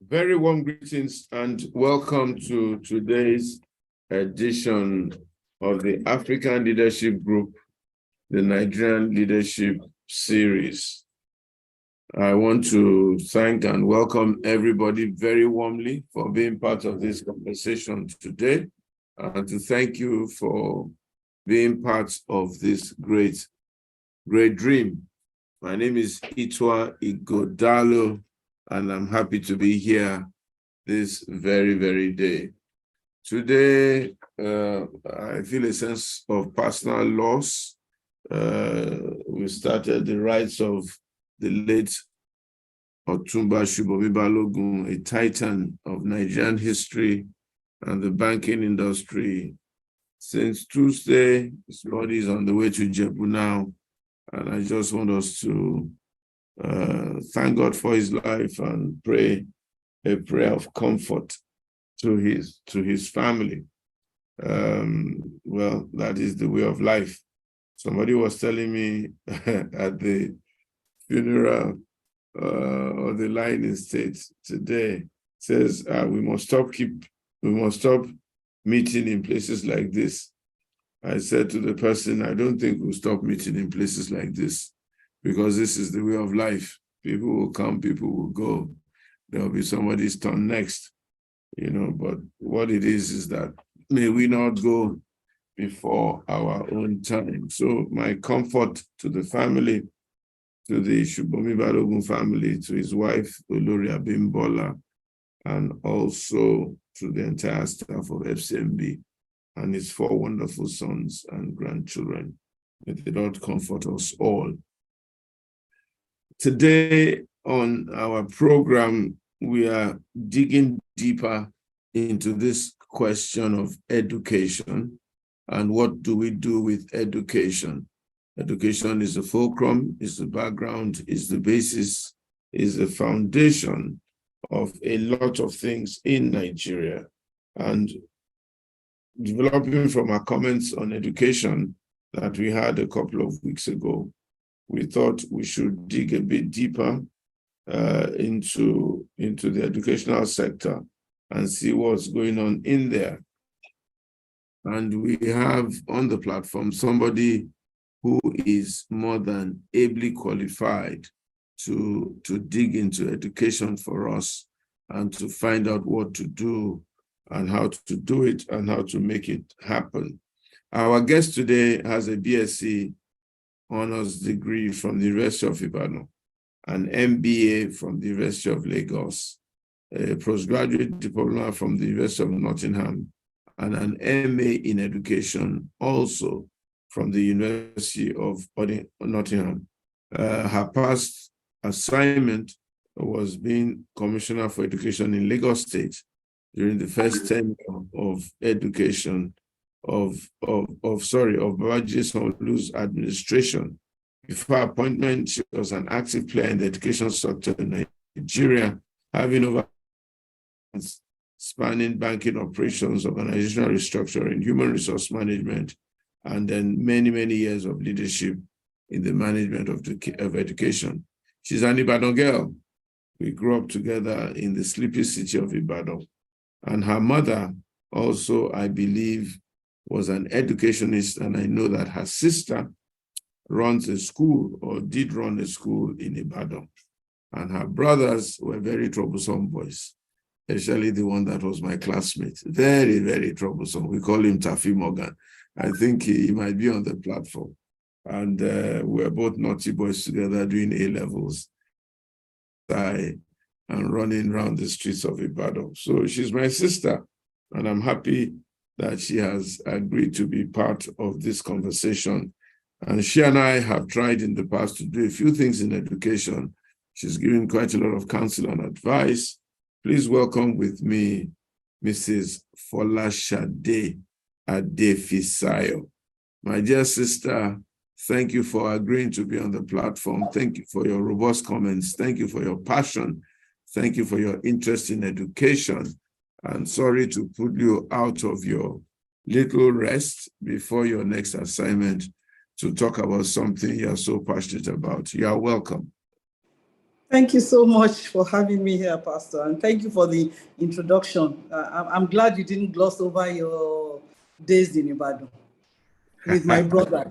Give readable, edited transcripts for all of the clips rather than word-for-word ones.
Very warm greetings and welcome to today's edition of the African Leadership Group, the Nigerian Leadership Series. I want to thank and welcome everybody very warmly for being part of this conversation today, and to thank you for being part of this great dream. My name is Itwa Igodalo, and I'm happy to be here this very day. Today, I feel a sense of personal loss. We started the rites of the late Otumba Shubomi Balogun, a titan of Nigerian history and the banking industry. Since Tuesday, his body is on the way to Jebu now, and I just want us to thank God for his life and pray a prayer of comfort to his family. Well, that is the way of life. Somebody was telling me at the funeral or the line in States today, says we must stop meeting in places like this. I said to the person, I don't think we'll stop meeting in places like this, because this is the way of life. People will come, people will go. There'll be somebody's turn next, but what it is that may we not go before our own time. So my comfort to the family, to the Shubomi Balogun family, to his wife, Olori Abimbola, and also to the entire staff of FCMB and his 4 wonderful sons and grandchildren. May the Lord comfort us all. Today on our program, we are digging deeper into this question of education and what do we do with education. Education is the fulcrum, is the background, is the basis, is the foundation of a lot of things in Nigeria. And developing from our comments on education that we had a couple of weeks ago, we thought we should dig a bit deeper into the educational sector and see what's going on in there. And we have on the platform somebody who is more than ably qualified to dig into education for us and to find out what to do and how to do it and how to make it happen. Our guest today has a BSc honors degree from the University of Ibadan, an MBA from the University of Lagos, a postgraduate diploma from the University of Nottingham, and an MA in education also from the University of Nottingham. Her past assignment was being Commissioner for Education in Lagos State during the first tenure of education of Babajide Sanwo-Olu's administration. Before appointment, she was an active player in the education sector in Nigeria, having over spanning banking operations, organizational restructuring, human resource management, and then many years of leadership in the management of education. She's an Ibadan girl. We grew up together in the sleepy city of Ibadan. And her mother also, I believe, was an educationist, and I know that her sister runs a school or did run a school in Ibadan. And her brothers were very troublesome boys, especially the one that was my classmate. Very troublesome. We call him Tafi Morgan. I think he might be on the platform. And we're both naughty boys together doing A-levels and running around the streets of Ibadan. So she's my sister, and I'm happy that she has agreed to be part of this conversation. And she and I have tried in the past to do a few things in education. She's given quite a lot of counsel and advice. Please welcome with me Mrs. Folasade Adefisayo. My dear sister, thank you for agreeing to be on the platform. Thank you for your robust comments. Thank you for your passion. Thank you for your interest in education. And sorry to put you out of your little rest before your next assignment to talk about something you're so passionate about. You are welcome. Thank you so much for having me here, Pastor, and thank you for the introduction. I'm glad you didn't gloss over your days in Ibadan with my brother.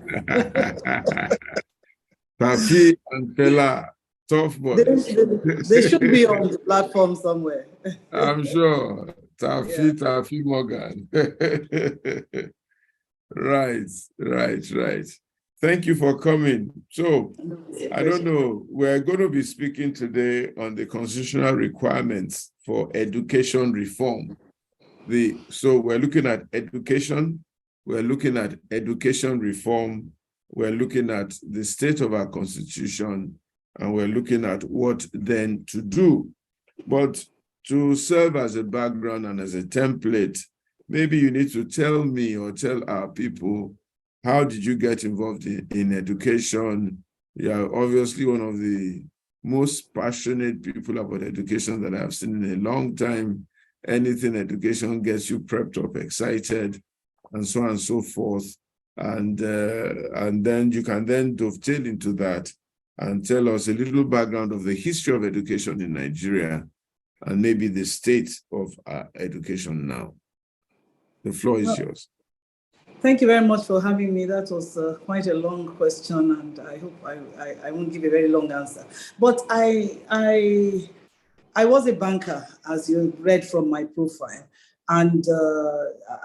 Tafi and Fela, tough boys. They should be on the platform somewhere. I'm sure. Tafi Morgan. Right. Thank you for coming. So, I don't know, we're going to be speaking today on the constitutional requirements for education reform. So we're looking at education, we're looking at education reform, we're looking at the state of our constitution, and we're looking at what then to do. But to serve as a background and as a template, maybe you need to tell me or tell our people, how did you get involved in education? You're obviously one of the most passionate people about education that I've seen in a long time. Anything education gets you prepped up, excited, and so on and so forth. And then you can then dovetail into that and tell us a little background of the history of education in Nigeria and maybe the state of education now. The floor is yours. Thank you very much for having me. That was quite a long question, and I hope I won't give a very long answer. But I was a banker, as you read from my profile, and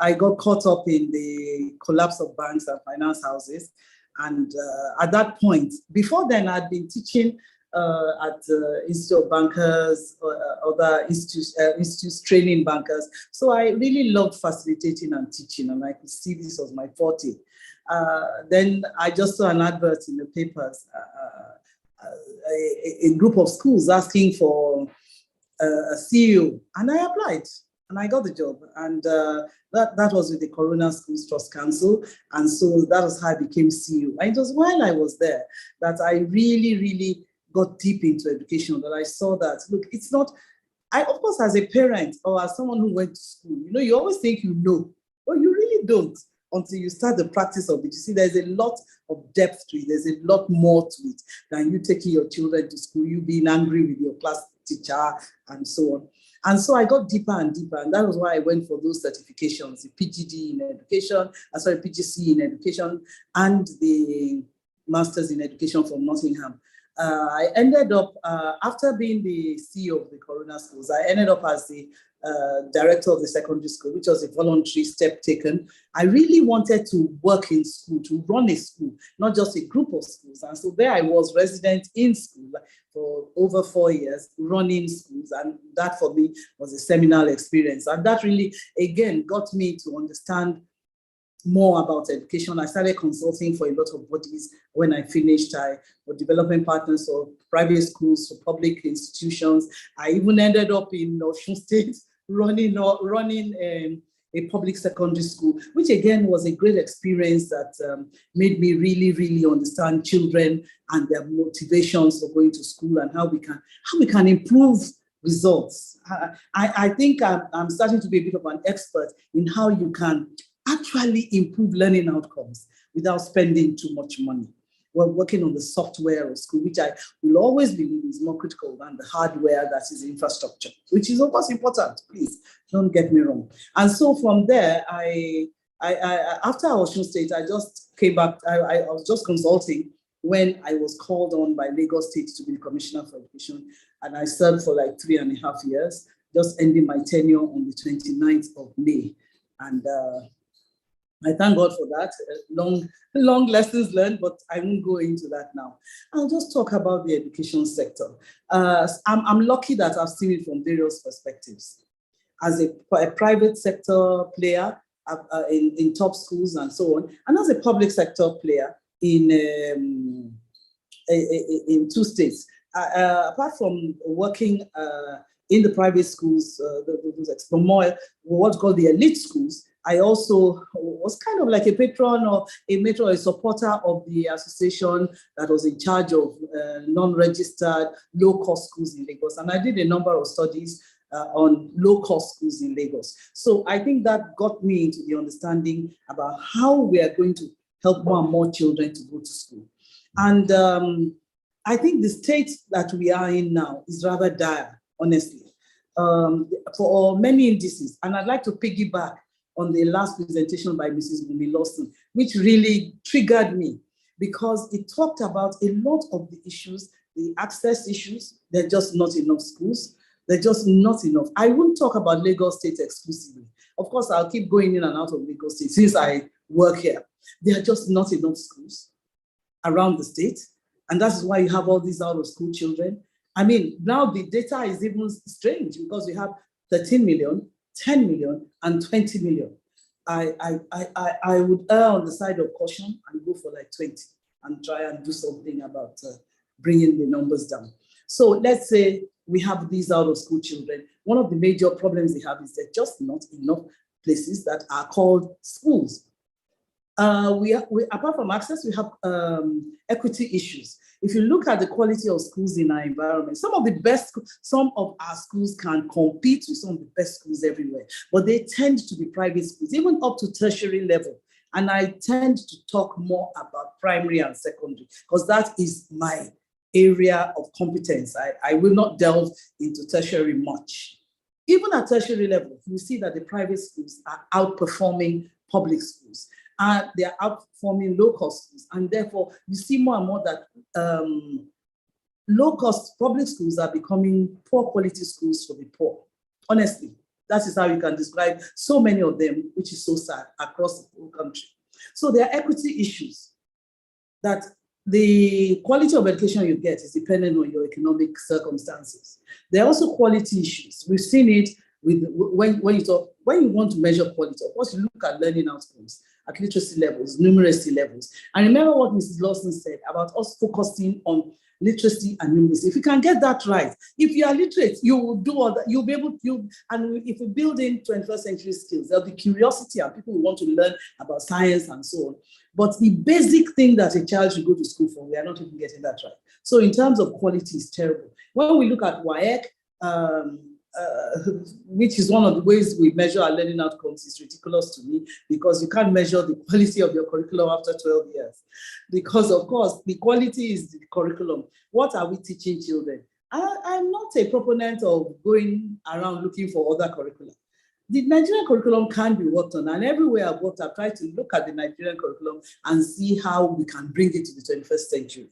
I got caught up in the collapse of banks and finance houses. And at that point, before then, I'd been teaching at the Institute of Bankers, other institutes training bankers. So I really loved facilitating and teaching, and I could see this was my forte. Then I just saw an advert in the papers, a group of schools asking for a CEO, and I applied, and I got the job. And that was with the Corona Schools Trust Council, and so that was how I became CEO. And it was while I was there that I really got deep into education, that I saw that, look, it's not, of course, as a parent or as someone who went to school, you always think you know, but you really don't until you start the practice of it. You see, there's a lot of depth to it. There's a lot more to it than you taking your children to school, you being angry with your class teacher, and so on. And so I got deeper and deeper, and that was why I went for those certifications, the PGD in education, PGC in education, and the Masters in Education from Nottingham. I ended up, after being the CEO of the Corona Schools, I ended up as the director of the secondary school, which was a voluntary step taken. I really wanted to work in school, to run a school, not just a group of schools. And so there I was, resident in school for over 4 years, running schools. And that for me was a seminal experience. And that really, again, got me to understand more about education. I started consulting for a lot of bodies. When I finished, I was developing partners for private schools, for public institutions. I even ended up in Osun State running a public secondary school, which again was a great experience that made me really understand children and their motivations for going to school and how we can improve results. I think I'm starting to be a bit of an expert in how you can actually improve learning outcomes without spending too much money. We're working on the software of school, which I will always believe is more critical than the hardware that is infrastructure, which is of course important, please, don't get me wrong. And so from there, after Osun State, I just came back, I was just consulting when I was called on by Lagos State to be the Commissioner for Education, and I served for like 3.5 years, just ending my tenure on the 29th of May. And I thank God for that. Long lessons learned, but I won't go into that now. I'll just talk about the education sector. I'm lucky that I've seen it from various perspectives. As a private sector player in top schools and so on, and as a public sector player in 2 states. Apart from working in the private schools, more what's called the elite schools, I also was kind of like a patron or a supporter of the association that was in charge of non-registered low-cost schools in Lagos. And I did a number of studies on low-cost schools in Lagos. So I think that got me into the understanding about how we are going to help more and more children to go to school. And I think the state that we are in now is rather dire, honestly, for many indices. And I'd like to piggyback on the last presentation by Mrs. Bumi Lawson, which really triggered me because it talked about a lot of the issues, the access issues. There are just not enough schools. They're just not enough. I won't talk about Lagos State exclusively. Of course, I'll keep going in and out of Lagos State since I work here. There are just not enough schools around the state. And that's why you have all these out-of-school children. I mean, now the data is even strange because we have 13 million, 10 million, and 20 million. I would err on the side of caution and go for like 20 and try and do something about bringing the numbers down. So let's say we have these out-of-school children. One of the major problems they have is there just not enough places that are called schools. Apart from access, we have equity issues. If you look at the quality of schools in our environment, some of our schools can compete with some of the best schools everywhere, but they tend to be private schools, even up to tertiary level. And I tend to talk more about primary and secondary because that is my area of competence. I will not delve into tertiary much. Even at tertiary level, you see that the private schools are outperforming public schools. And they are outperforming low-cost schools. And therefore, you see more and more that low-cost public schools are becoming poor quality schools for the poor. Honestly, that is how you can describe so many of them, which is so sad across the whole country. So there are equity issues that the quality of education you get is dependent on your economic circumstances. There are also quality issues. We've seen it with when you want to measure quality. Of course, you look at learning outcomes at literacy levels, numeracy levels. And remember what Mrs. Lawson said about us focusing on literacy and numeracy. If you can get that right, if you are literate, you will do all that. You'll be able to, and if we build in 21st century skills, there'll be curiosity and people will want to learn about science and so on. But the basic thing that a child should go to school for, we are not even getting that right. So in terms of quality, it's terrible. When we look at WAEC, which is one of the ways we measure our learning outcomes, is ridiculous to me because you can't measure the quality of your curriculum after 12 years. Because of course, the quality is the curriculum. What are we teaching children? I'm not a proponent of going around looking for other curricula. The Nigerian curriculum can be worked on, and everywhere I've worked, I've tried to look at the Nigerian curriculum and see how we can bring it to the 21st century.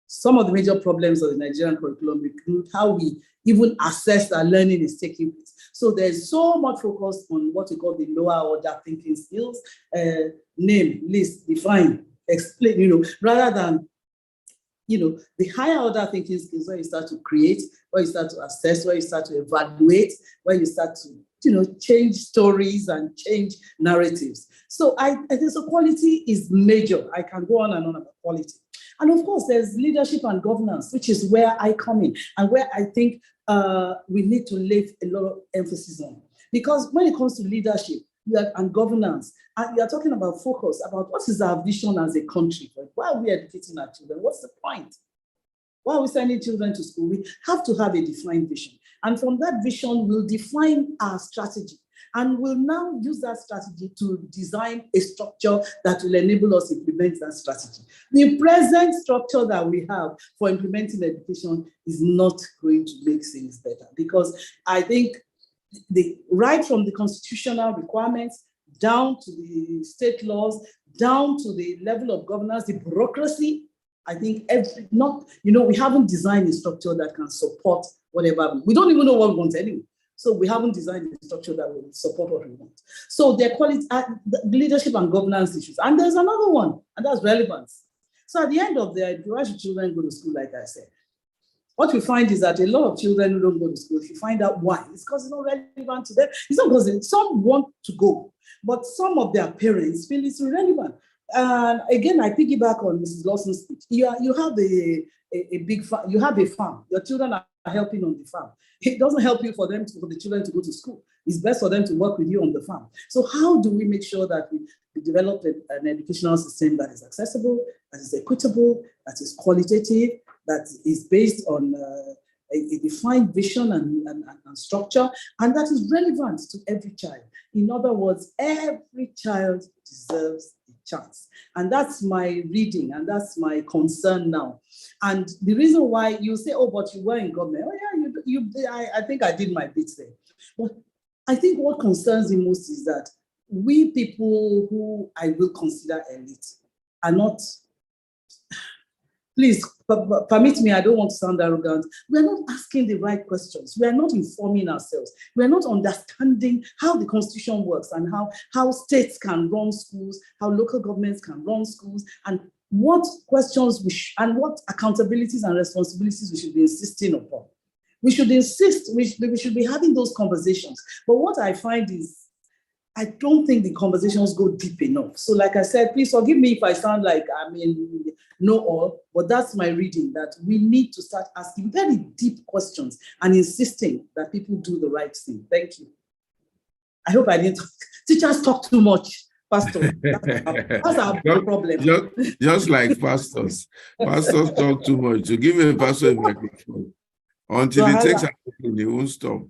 Some of the major problems of the Nigerian curriculum include how we even assess that learning is taking place. So there's so much focus on what we call the lower order thinking skills, name, list, define, explain, rather than, the higher order thinking skills where you start to create, where you start to assess, where you start to evaluate, where you start to, change stories and change narratives. So I think so quality is major. I can go on and on about quality. And of course, there's leadership and governance, which is where I come in and where I think we need to lay a lot of emphasis on. Because when it comes to leadership and governance, you are talking about focus, about what is our vision as a country. Why are we educating our children? What's the point? Why are we sending children to school? We have to have a defined vision. And from that vision, we'll define our strategy. And we'll now use that strategy to design a structure that will enable us to implement that strategy. The present structure that we have for implementing education is not going to make things better because I think right from the constitutional requirements down to the state laws, down to the level of governance, the bureaucracy, I think we haven't designed a structure that can support whatever. We don't even know what we want anyway. So we haven't designed a structure that will support what we want. So their quality, the leadership and governance issues. And there's another one, and that's relevance. So at the end of the day, why should children go to school, like I said? What we find is that a lot of children who don't go to school, if you find out why, it's because it's not relevant to them. It's not because some want to go, but some of their parents feel it's irrelevant. And again, I piggyback on Mrs. Lawson's speech. You have a big farm, you have a farm, your children are helping on the farm. It doesn't help you for the children to go to school. It's best for them to work with you on the farm. So how do we make sure that we develop an educational system that is accessible, that is equitable, that is qualitative, that is based on a defined vision and structure, and that is relevant to every child. In other words, every child deserves a chance. And that's my reading, and that's my concern now. And the reason why you say, oh, but you were in government. Oh, yeah, I think I did my bit there. But I think what concerns me most is that we people who I will consider elite are not, please permit me, I don't want to sound arrogant. We're not asking the right questions. We're not informing ourselves. We're not understanding how the Constitution works and how states can run schools, how local governments can run schools, and what questions and what accountabilities and responsibilities we should be insisting upon. We should insist, we should be having those conversations. But what I find is, I don't think the conversations go deep enough. So like I said, please forgive me if I sound like, know all, but that's my reading, that we need to start asking very deep questions and insisting that people do the right thing. Thank you. I hope I didn't, teachers talk too much, Pastor. That's our problem. Just like pastors. Pastors talk too much. You give a pastor a microphone. Until he takes action, he won't stop.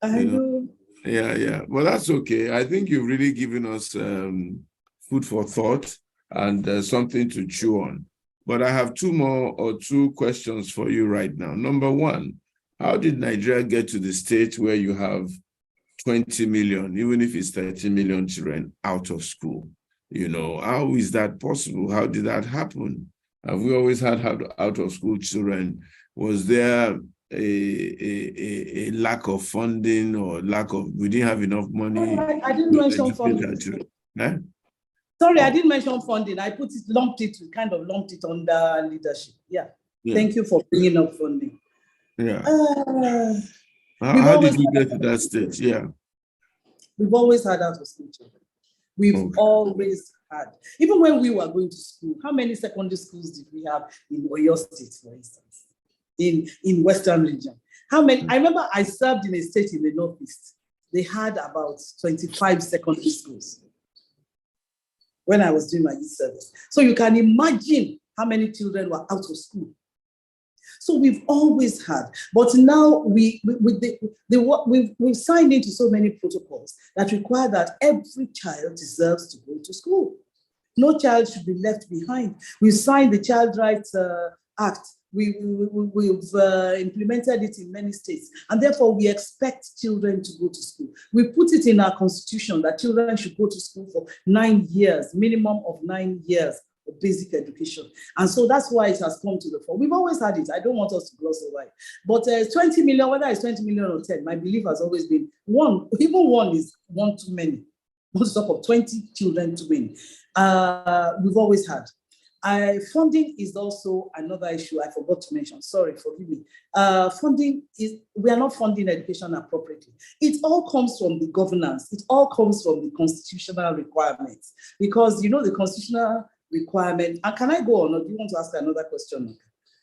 I know. Yeah. Well, that's okay. I think you've really given us food for thought and something to chew on. But I have two questions for you right now. Number one, how did Nigeria get to the state where you have 20 million, even if it's 30 million children out of school? How is that possible? How did that happen? Have we always had out of school children? Was there a lack of funding or we didn't have enough money? I didn't mention funding. Eh? Sorry, I didn't mention funding. I lumped it under leadership. Yeah. Thank you for bringing up funding. Yeah. How did you get to that stage? Yeah. We've always had out of school children. We've always had. Even when we were going to school, how many secondary schools did we have in Oyo State, for instance? In Western region. How many? I remember I served in a state in the Northeast. They had about 25 secondary schools when I was doing my youth service. So you can imagine how many children were out of school. So we've always had, but now we've signed into so many protocols that require that every child deserves to go to school. No child should be left behind. We've signed the Child Rights Act. We've implemented it in many states, and therefore we expect children to go to school. We put it in our constitution that children should go to school for 9 years, minimum of 9 years of basic education. And so that's why it has come to the fore. We've always had it. I don't want us to gloss over it. But 20 million, whether it's 20 million or 10, my belief has always been even one is one too many. One stop of 20 children too many. We've always had. Funding is also another issue I forgot to mention. Sorry, forgive me. We are not funding education appropriately. It all comes from the governance. It all comes from the constitutional requirements. Because, the constitutional requirement, and can I go on, or do you want to ask another question?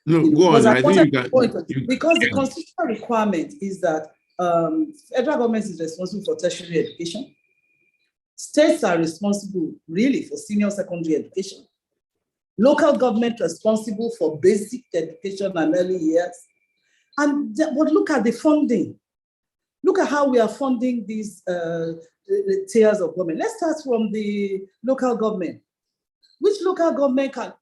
No, go on. I think because the constitutional requirement is that federal government is responsible for tertiary education. States are responsible, really, for senior secondary education. Local government responsible for basic education and early years. But look at the funding. Look at how we are funding these tiers of government. Let's start from the local government. Which local government can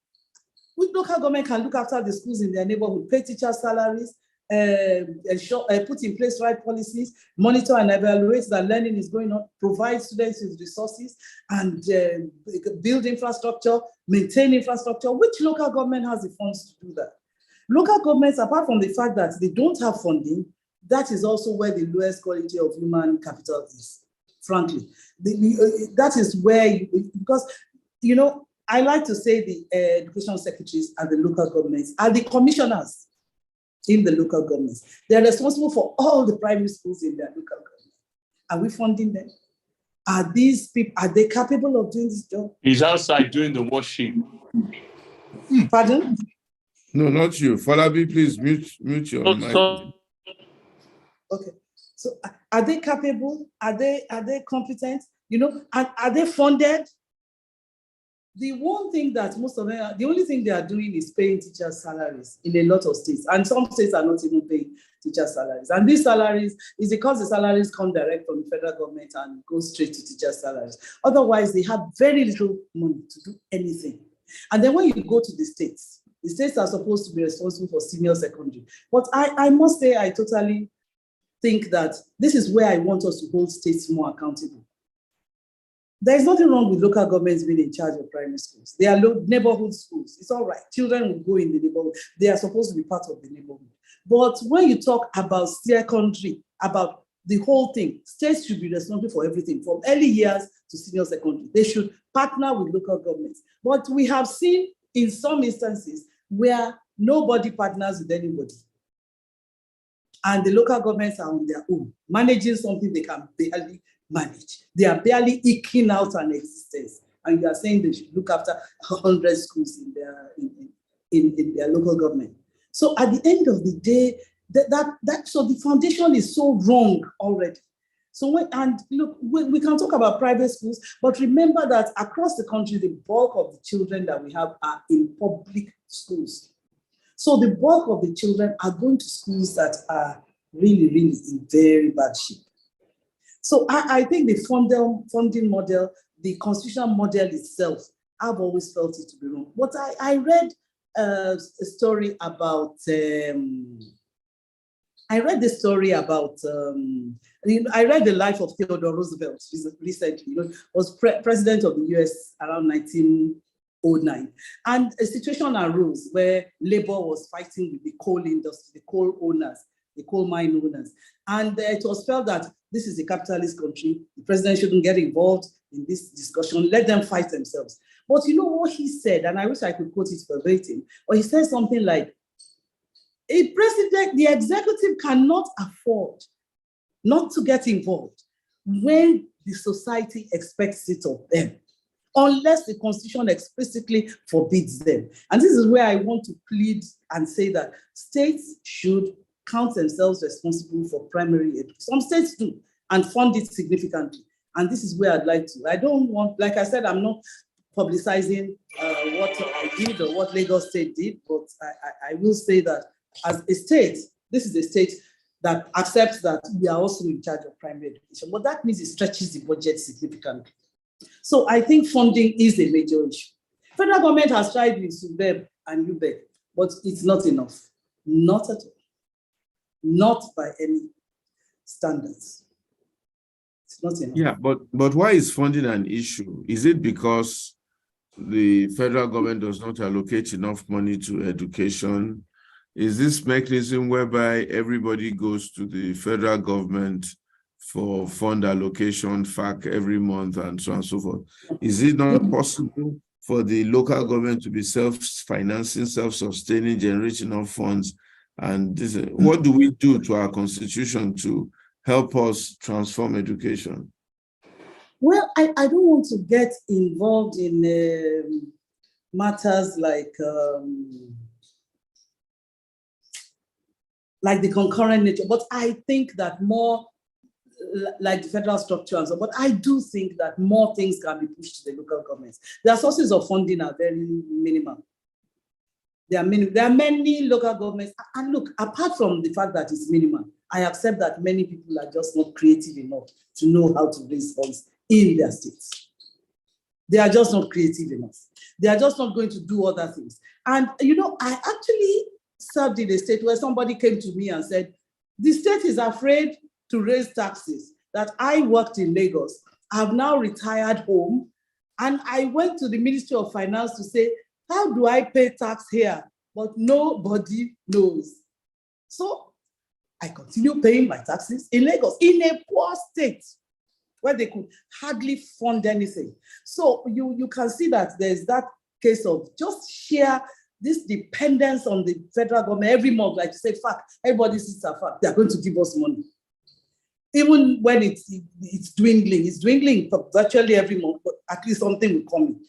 look after the schools in their neighborhood, pay teachers' salaries, put in place right policies, monitor and evaluate that learning is going on, provide students with resources, and build infrastructure, maintain infrastructure? Which local government has the funds to do that? Local governments, apart from the fact that they don't have funding, that is also where the lowest quality of human capital is, frankly. That is where, because, I like to say the education secretaries and the local governments are the commissioners in the local governments. They're responsible for all the primary schools in their local government. Are we funding them? Are these people, are they capable of doing this job? He's outside doing the washing. Pardon? No, not you. Falabi, please mute your mic. Okay. So are they capable? Are they competent? And are they funded? the one thing that most of them, the only thing they are doing is paying teachers' salaries in a lot of states. And some states are not even paying teachers' salaries. And these salaries is because the salaries come direct from the federal government and go straight to teachers' salaries. Otherwise, they have very little money to do anything. And then when you go to the states are supposed to be responsible for senior secondary. But I must say, I totally think that this is where I want us to hold states more accountable. There is nothing wrong with local governments being in charge of primary schools. They are neighborhood schools. It's all right. Children will go in the neighborhood. They are supposed to be part of the neighborhood. But when you talk about secondary, about the whole thing, states should be responsible for everything, from early years to senior secondary. They should partner with local governments. But we have seen in some instances where nobody partners with anybody. And the local governments are on their own, managing something they can barely manage. They are barely eking out an existence. And you are saying they should look after 100 schools in their local government. So at the end of the day, so the foundation is so wrong already. So we can talk about private schools, but remember that across the country, the bulk of the children that we have are in public schools. So the bulk of the children are going to schools that are really, really in very bad shape. So I think the funding model, the constitutional model itself, I've always felt it to be wrong. But I read a story about, I read the life of Theodore Roosevelt recently. Was president of the US around 1909. And a situation arose where labor was fighting with the coal industry, the coal owners, the coal mine owners. And it was felt that this is a capitalist country. The president shouldn't get involved in this discussion. Let them fight themselves. But you know what he said, and I wish I could quote it verbatim, or he said something like, a president, the executive cannot afford not to get involved when the society expects it of them, unless the Constitution explicitly forbids them. And this is where I want to plead and say that states should count themselves responsible for primary education. Some states do and fund it significantly. And this is where I'd like to. I don't want, like I said, I'm not publicizing what I did or what Lagos State did, but I will say that as a state, this is a state that accepts that we are also in charge of primary education. But that means it stretches the budget significantly. So I think funding is a major issue. Federal government has tried with SUBEB and UBEC, but it's not enough. Not at all. Not by any standards. It's not enough. Yeah, but why is funding an issue? Is it because the federal government does not allocate enough money to education? Is this mechanism whereby everybody goes to the federal government for fund allocation, FAC every month, and so on and so forth? Is it not possible for the local government to be self-financing, self-sustaining, generating enough funds? And this, what do we do to our constitution to help us transform education? Well, I don't want to get involved in matters like the concurrent nature, but I think that more like the federal structure and so, but I do think that more things can be pushed to the local governments. Their sources of funding are very minimal. There are many local governments, and look, apart from the fact that it's minimal, I accept that many people are just not creative enough to know how to raise funds in their states. They are just not creative enough. They are just not going to do other things. And I actually served in a state where somebody came to me and said, the state is afraid to raise taxes. That I worked in Lagos. I've now retired home, and I went to the Ministry of Finance to say, how do I pay tax here? But nobody knows. So I continue paying my taxes in Lagos, in a poor state where they could hardly fund anything. So you can see that there's that case of just sheer this dependence on the federal government every month, like you say, fact, everybody sees a fact, they're going to give us money. Even when it's dwindling for virtually every month, but at least something will come in.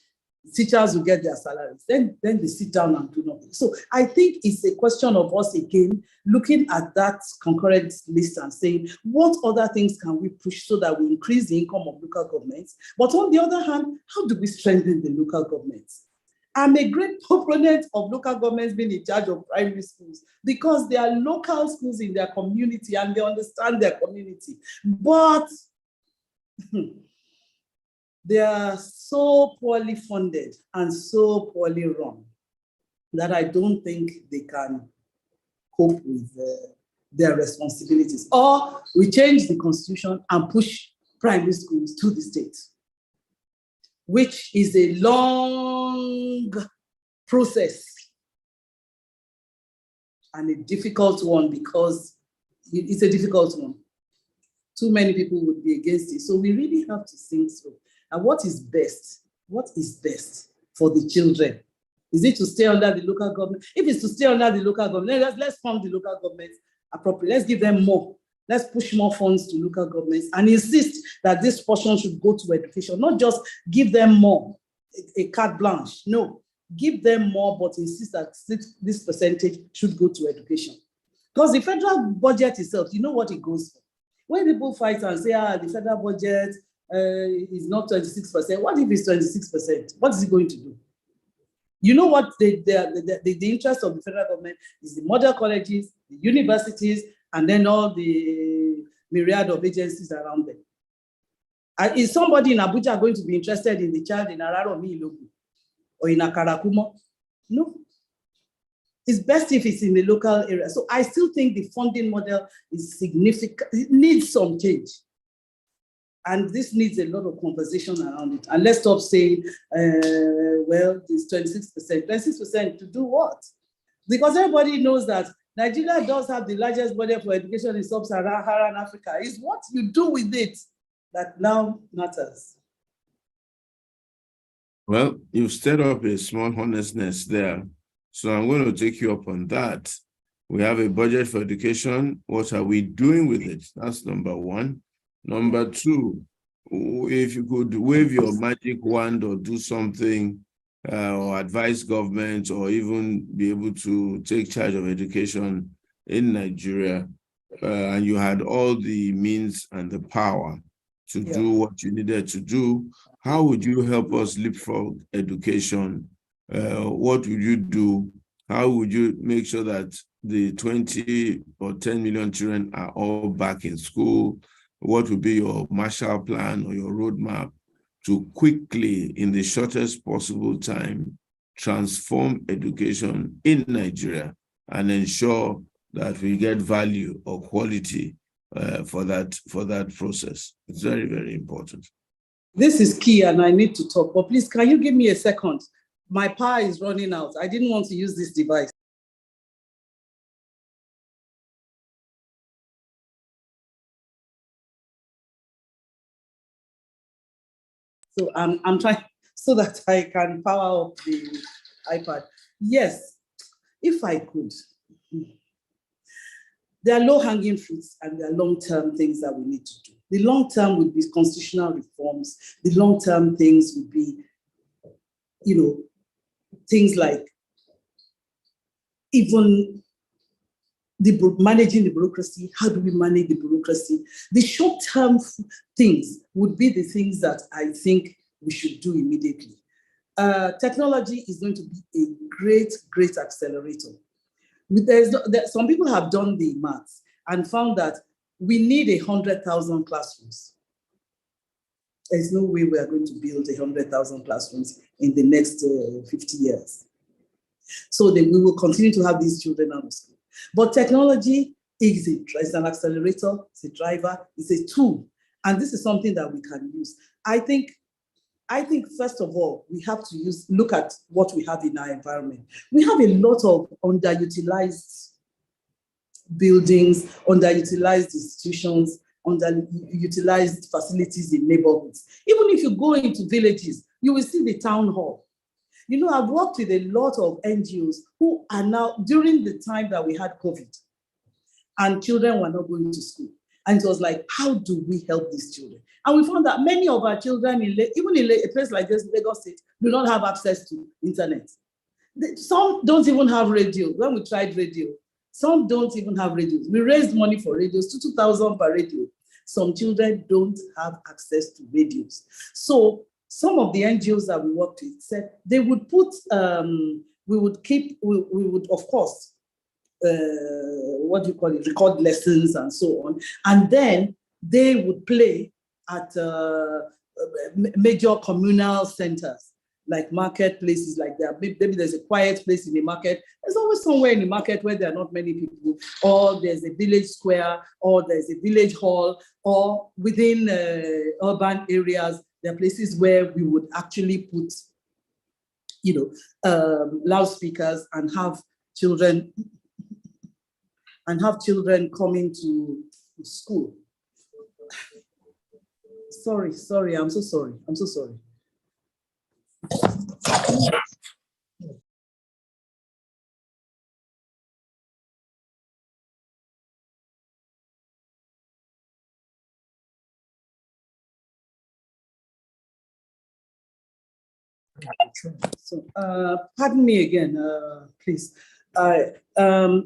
Teachers will get their salaries. Then they sit down and do nothing. So I think it's a question of us again looking at that concurrent list and saying, what other things can we push so that we increase the income of local governments? But on the other hand, how do we strengthen the local governments? I'm a great proponent of local governments being in charge of primary schools because they are local schools in their community and they understand their community. But they are so poorly funded and so poorly run that I don't think they can cope with their responsibilities. Or we change the constitution and push primary schools to the state, which is a long process and a difficult one because it's a difficult one. Too many people would be against it. So we really have to think through. And what is best? What is best for the children? Is it to stay under the local government? If it's to stay under the local government, let's fund the local government appropriately. Let's give them more. Let's push more funds to local governments and insist that this portion should go to education, not just give them more, a carte blanche. No, give them more, but insist that this percentage should go to education. Because the federal budget itself, you know what it goes for. When people fight and say, the federal budget is not 26%, what if it's 26%? What is it going to do? You know what the interest of the federal government is the model colleges, the universities, and then all the myriad of agencies around them. Is somebody in Abuja going to be interested in the child in Araromi Ilogu or in Akarakumo? No. It's best if it's in the local area. So I still think the funding model is significant. It needs some change. And this needs a lot of conversation around it. And let's stop saying, well, it's 26%. 26% to do what? Because everybody knows that Nigeria does have the largest budget for education in sub-Saharan Africa. It's what you do with it that now matters. Well, you've stirred up a small honestness there. So I'm going to take you up on that. We have a budget for education. What are we doing with it? That's number one. Number two, if you could wave your magic wand or do something or advise government or even be able to take charge of education in Nigeria, and you had all the means and the power to do what you needed to do, how would you help us leapfrog education? What would you do? How would you make sure that the 20 or 10 million children are all back in school? What would be your Marshall Plan or your roadmap to quickly, in the shortest possible time, transform education in Nigeria and ensure that we get value or quality for that process? It's very, very important. This is key and I need to talk, but please, can you give me a second? My power is running out. I didn't want to use this device. So I'm trying so that I can power up the iPad. Yes, if I could. There are low-hanging fruits and there are long-term things that we need to do. The long-term would be constitutional reforms. The long-term things would be, things like even managing the bureaucracy. How do we manage the bureaucracy? The short-term things would be the things that I think we should do immediately. Technology is going to be a great, great accelerator. Some people have done the maths and found that we need 100,000 classrooms. There's no way we are going to build 100,000 classrooms in the next 50 years. So we will continue to have these children out of school. But technology is an accelerator, it's a driver, it's a tool. And this is something that we can use. I think first of all, we have to look at what we have in our environment. We have a lot of underutilized buildings, underutilized institutions, underutilized facilities in neighborhoods. Even if you go into villages, you will see the town hall. I've worked with a lot of NGOs who are now, during the time that we had COVID, and children were not going to school. And it was like, how do we help these children? And we found that many of our children, even in a place like this, Lagos State, do not have access to internet. Some don't even have radio. When we tried radio, some don't even have radios. We raised money for radios, 2,000 per radio. Some children don't have access to radios. So some of the NGOs that we worked with said they would put, we would of course, record lessons and so on. And then they would play at major communal centers, like marketplaces, like that. Maybe there's a quiet place in the market. There's always somewhere in the market where there are not many people, or there's a village square, or there's a village hall, or within urban areas, there are places where we would actually put, loudspeakers and have children coming to school. Sorry, I'm so sorry. So, pardon me again, please.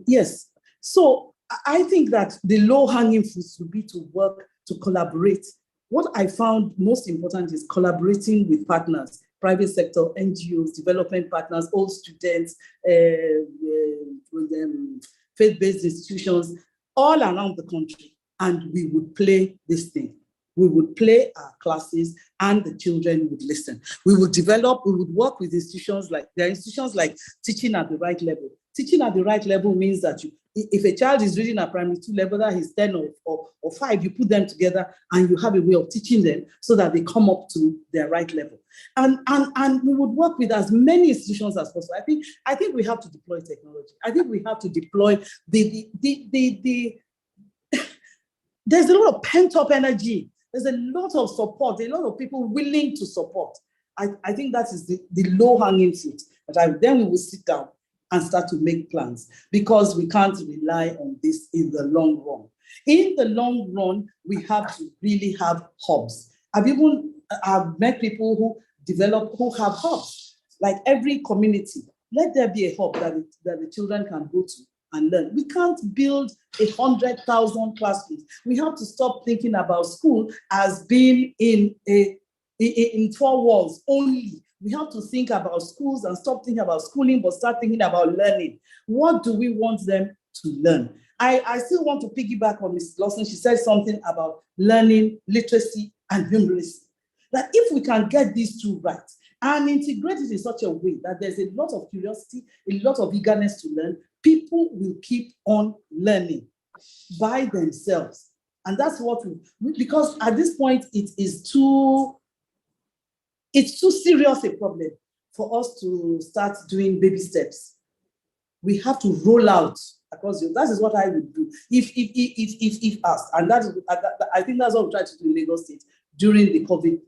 Yes. So I think that the low-hanging fruits would be to work, to collaborate. What I found most important is collaborating with partners, private sector, NGOs, development partners, old students, faith-based institutions, all around the country. And we would play this thing. We would play our classes and the children would listen. We would work with institutions like Teaching at the Right Level. Teaching at the Right Level means that if a child is reading at primary 2 level, that he's 10 or 5, you put them together and you have a way of teaching them so that they come up to their right level. And we would work with as many institutions as possible. I think we have to deploy technology. I think we have to deploy there's a lot of pent-up energy. There's a lot of support, a lot of people willing to support. I think that is the low-hanging fruit. But then we will sit down and start to make plans, because we can't rely on this in the long run. In the long run, we have to really have hubs. I've met people who have hubs. Like every community, let there be a hub that the children can go to and learn. We can't build 100,000 classrooms. We have to stop thinking about school as being in 4 walls only. We have to think about schools and stop thinking about schooling, but start thinking about learning. What do we want them to learn? I still want to piggyback on Ms. Lawson. She said something about learning, literacy, and numeracy. That if we can get these 2 right and integrate it in such a way that there's a lot of curiosity, a lot of eagerness to learn, people will keep on learning by themselves. And that's what because at this point, it's too serious a problem for us to start doing baby steps. We have to roll out across the, that is what I would do if asked. And I think that's what we tried to do in Lagos State during the COVID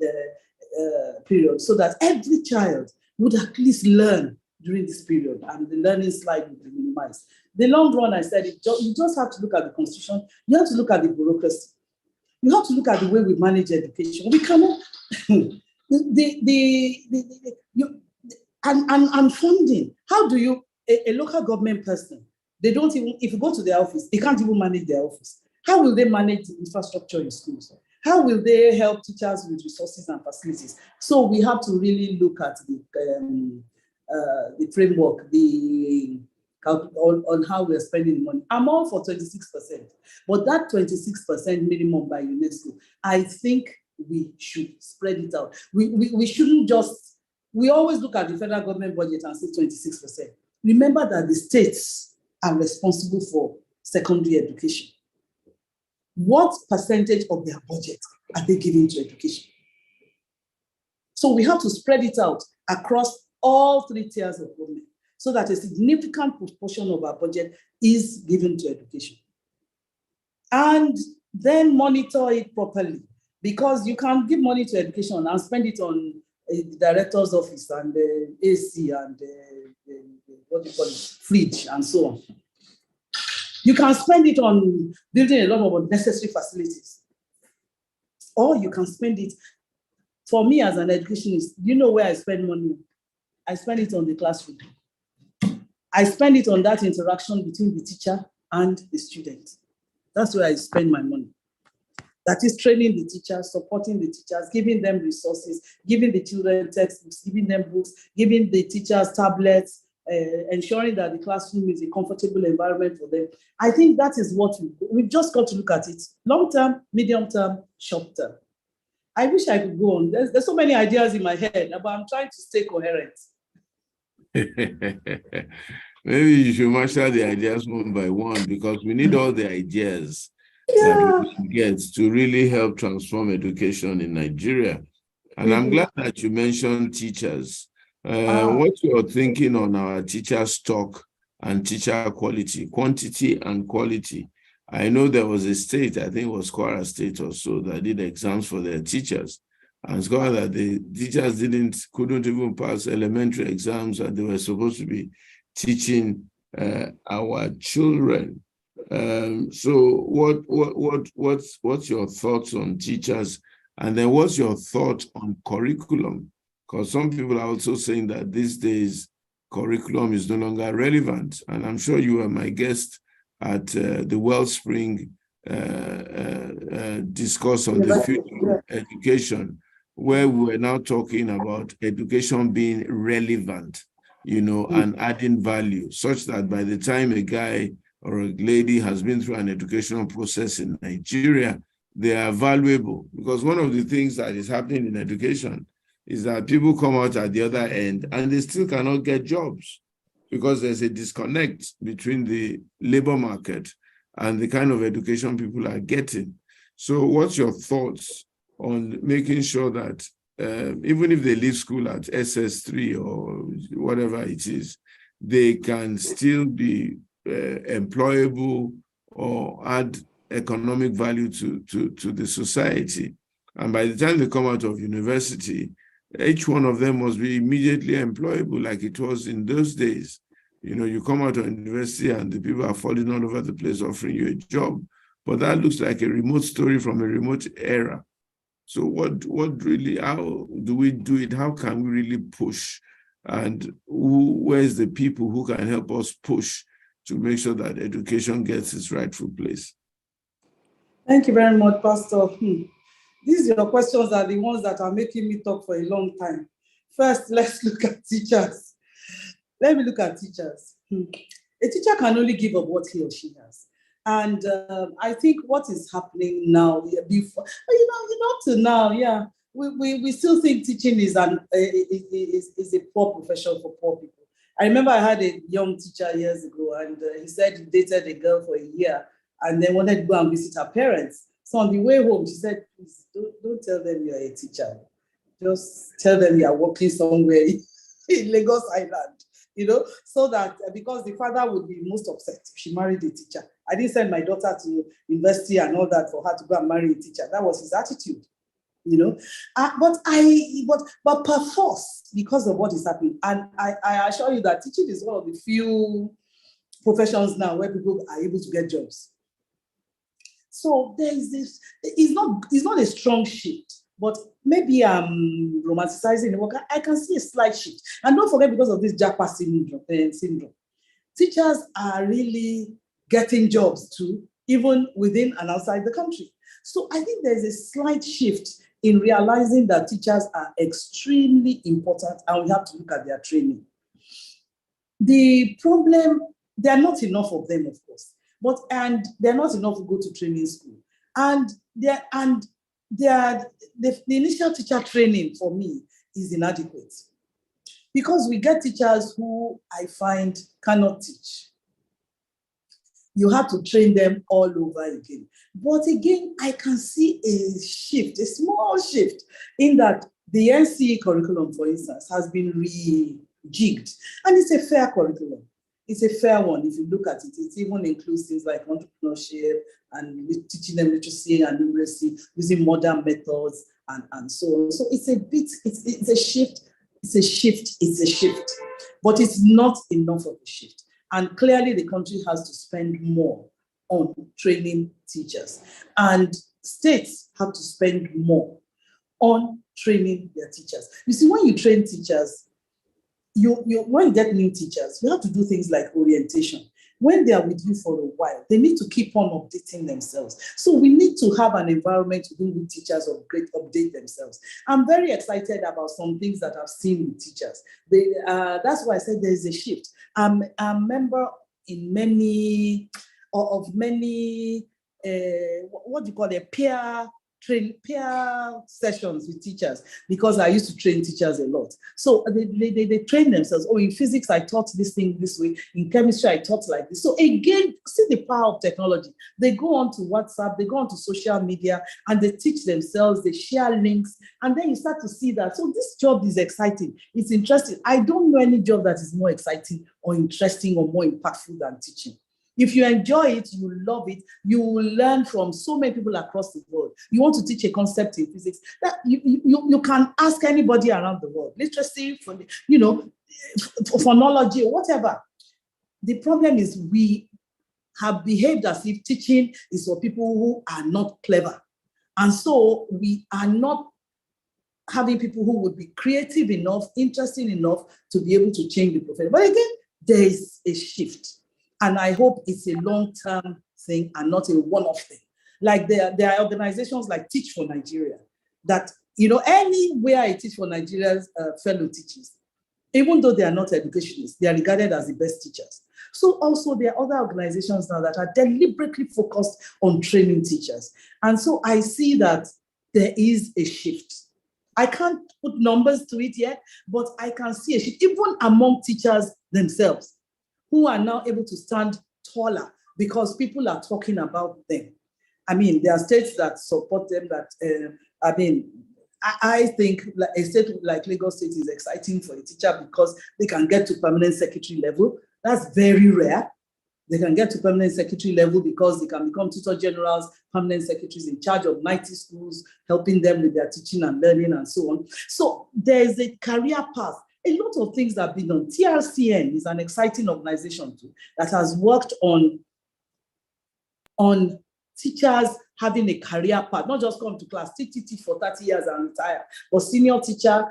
period, so that every child would at least learn during this period, and the learning slide would be minimized. The long run, I said, you just have to look at the constitution. You have to look at the bureaucracy. You have to look at the way we manage education. We cannot, and funding. How do you, a local government person, they don't even, if you go to their office, they can't even manage their office. How will they manage the infrastructure in schools? How will they help teachers with resources and facilities? So we have to really look at the framework, on how we're spending the money. I'm all for 26%, but that 26% minimum by UNESCO, I think we should spread it out. We shouldn't just, we always look at the federal government budget and say 26%. Remember that the states are responsible for secondary education. What percentage of their budget are they giving to education? So we have to spread it out across all 3 tiers of government, so that a significant proportion of our budget is given to education. And then monitor it properly, because you can give money to education and spend it on the director's office and the AC and what do you call it, fridge and so on. You can spend it on building a lot of unnecessary facilities. Or you can spend it, for me as an educationist, you know where I spend money? I spend it on the classroom. I spend it on that interaction between the teacher and the student. That's where I spend my money. That is training the teachers, supporting the teachers, giving them resources, giving the children textbooks, giving them books, giving the teachers tablets, ensuring that the classroom is a comfortable environment for them. I think that is what we've just got to look at it. Long term, medium term, short term. I wish I could go on. There's so many ideas in my head, but I'm trying to stay coherent. Maybe you should master the ideas one by one, because we need all the ideas that we can get to really help transform education in Nigeria. And I'm glad that you mentioned teachers. What's your thinking on our teacher stock and teacher quality, quantity and quality? I know there was a state, I think it was Kwara State or so, that did exams for their teachers. And it's got that the teachers couldn't even pass elementary exams, and they were supposed to be teaching our children. So what's your thoughts on teachers? And then what's your thought on curriculum? Because some people are also saying that these days curriculum is no longer relevant. And I'm sure you were my guest at the Wellspring discourse on the future of education, where we were now talking about education being relevant, and adding value, such that by the time a guy or a lady has been through an educational process in Nigeria, they are valuable. Because one of the things that is happening in education is that people come out at the other end and they still cannot get jobs, because there's a disconnect between the labor market and the kind of education people are getting. So what's your thoughts on making sure that even if they leave school at SS3 or whatever it is, they can still be employable or add economic value to the society? And by the time they come out of university, each one of them must be immediately employable, like it was in those days. You come out of university and the people are falling all over the place offering you a job. But that looks like a remote story from a remote era. So what really, how do we do it? How can we really push? And where's the people who can help us push to make sure that education gets its rightful place? Thank you very much, Pastor. These your questions are the ones that are making me talk for a long time. First, let's look at teachers. Let me look at teachers. A teacher can only give up what he or she has. And I think what is happening now, before, up to now, we still think teaching is a poor profession for poor people. I remember I had a young teacher years ago, and he said he dated a girl for a year and then wanted to go and visit her parents. So on the way home, she said, please don't tell them you're a teacher. Just tell them you're working somewhere in Lagos Island, so that because the father would be most upset if she married a teacher. I didn't send my daughter to university and all that for her to go and marry a teacher. That was his attitude, but perforce, because of what is happening. And I assure you that teaching is one of the few professions now where people are able to get jobs. So there is this, it's not a strong shift, but maybe I'm romanticizing the work. I can see a slight shift. And don't forget, because of this Japa syndrome, teachers are really getting jobs too, even within and outside the country. So I think there's a slight shift in realizing that teachers are extremely important and we have to look at their training. The problem, there are not enough of them, of course, and they're not enough to go to training school. And the initial teacher training for me is inadequate, because we get teachers who I find cannot teach. You have to train them all over again. But again, I can see a shift, a small shift, in that the NCE curriculum, for instance, has been rejigged. And it's a fair curriculum. It's a fair one if you look at it. It even includes things like entrepreneurship and teaching them literacy and numeracy using modern methods and so on. So it's a shift, but it's not enough of a shift. And clearly the country has to spend more on training teachers. And states have to spend more on training their teachers. You see, when you train teachers, when you get new teachers, you have to do things like orientation. When they are with you for a while, they need to keep on updating themselves. So we need to have an environment where teachers update themselves. I'm very excited about some things that I've seen with teachers. That's why I said there is a shift. I'm a member in many, what do you call it, peer sessions with teachers, because I used to train teachers a lot. So they train themselves. Oh, in physics, I taught this thing this way. In chemistry, I taught like this. So again, see the power of technology. They go on to WhatsApp, they go on to social media, and they teach themselves, they share links, and then you start to see that. So this job is exciting. It's interesting. I don't know any job that is more exciting or interesting or more impactful than teaching. If you enjoy it, you love it, you will learn from so many people across the world. You want to teach a concept in physics, that you can ask anybody around the world, literacy, phonology, or whatever. The problem is we have behaved as if teaching is for people who are not clever. And so we are not having people who would be creative enough, interesting enough to be able to change the profession. But again, there is a shift. And I hope it's a long-term thing and not a one-off thing. Like there are organizations like Teach for Nigeria that, anywhere I Teach for Nigeria's fellow teachers, even though they are not educationists, they are regarded as the best teachers. So also there are other organizations now that are deliberately focused on training teachers. And so I see that there is a shift. I can't put numbers to it yet, but I can see a shift, even among teachers themselves, who are now able to stand taller because people are talking about them. I mean, there are states that support them that, I think a state like Lagos State is exciting for a teacher because they can get to permanent secretary level. That's very rare. They can get to permanent secretary level because they can become tutor generals, permanent secretaries in charge of 90 schools, helping them with their teaching and learning and so on. So there's a career path. A lot of things have been done. TRCN is an exciting organization too that has worked on teachers having a career path, not just come to class, TTT for 30 years and retire, but senior teacher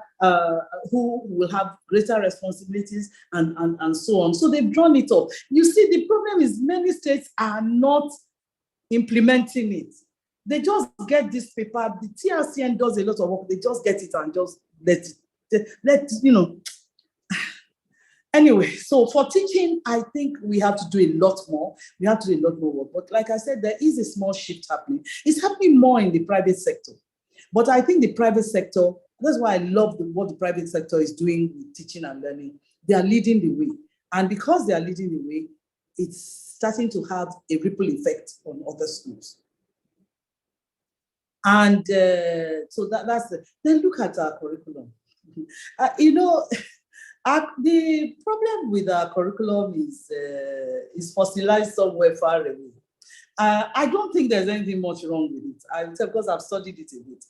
who will have greater responsibilities and so on. So they've drawn it up. You see, the problem is many states are not implementing it. They just get this paper. The TRCN does a lot of work. They just get it and just let Anyway, so for teaching, I think we have to do a lot more. We have to do a lot more work. But like I said, there is a small shift happening. It's happening more in the private sector. But I think the private sector, that's why I love what the private sector is doing with teaching and learning. They are leading the way. And because they are leading the way, it's starting to have a ripple effect on other schools. And so that's it. Then look at our curriculum. The problem with our curriculum is fossilized somewhere far away. I don't think there's anything much wrong with it. I would say because I've studied it a bit.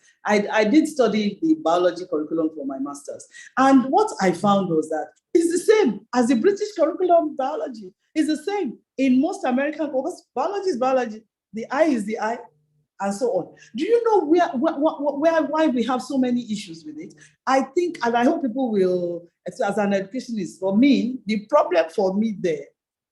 I did study the biology curriculum for my master's. And what I found was that it's the same as the British curriculum biology. It's the same in most American courses. Biology is biology. The eye is the eye, and so on. Do you know why we have so many issues with it? I think, and I hope people will, as an educationist, for me, the problem for me there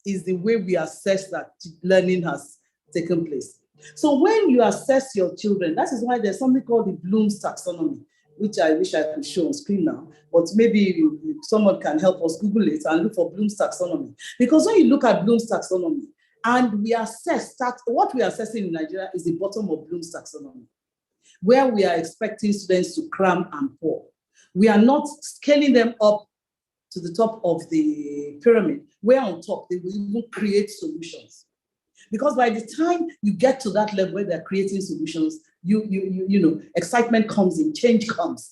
is the way we assess that learning has taken place. So when you assess your children, that is why there's something called the Bloom's taxonomy, which I wish I could show on screen now, but maybe someone can help us Google it and look for Bloom's taxonomy. Because when you look at Bloom's taxonomy, and we assess that what we are assessing in Nigeria is the bottom of Bloom's taxonomy, where we are expecting students to cram and pour. We are not scaling them up to the top of the pyramid, where on top they will even create solutions. Because by the time you get to that level where they're creating solutions, you know, excitement comes in, change comes.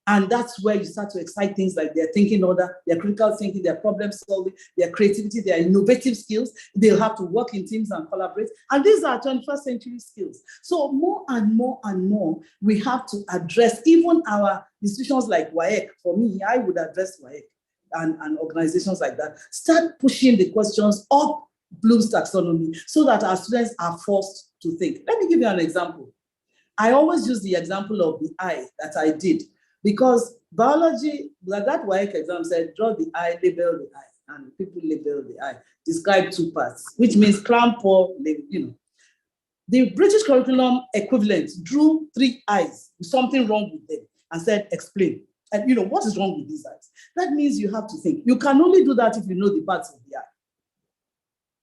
And that's where you start to excite things like their thinking order, their critical thinking, their problem solving, their creativity, their innovative skills. They'll have to work in teams and collaborate. And these are 21st century skills. So more and more and more, we have to address even our institutions like WAEC. For me, I would address WAEC and organizations like that. Start pushing the questions up Bloom's taxonomy, so that our students are forced to think. Let me give you an example. I always use the example of the eye that I did, because biology, that WAEC exam said, draw the eye, label the eye, and people label the eye, describe two parts, which means cramp or, The British curriculum equivalent drew 3 eyes, with something wrong with them, and said, explain. And what is wrong with these eyes? That means you have to think. You can only do that if you know the parts of the eye.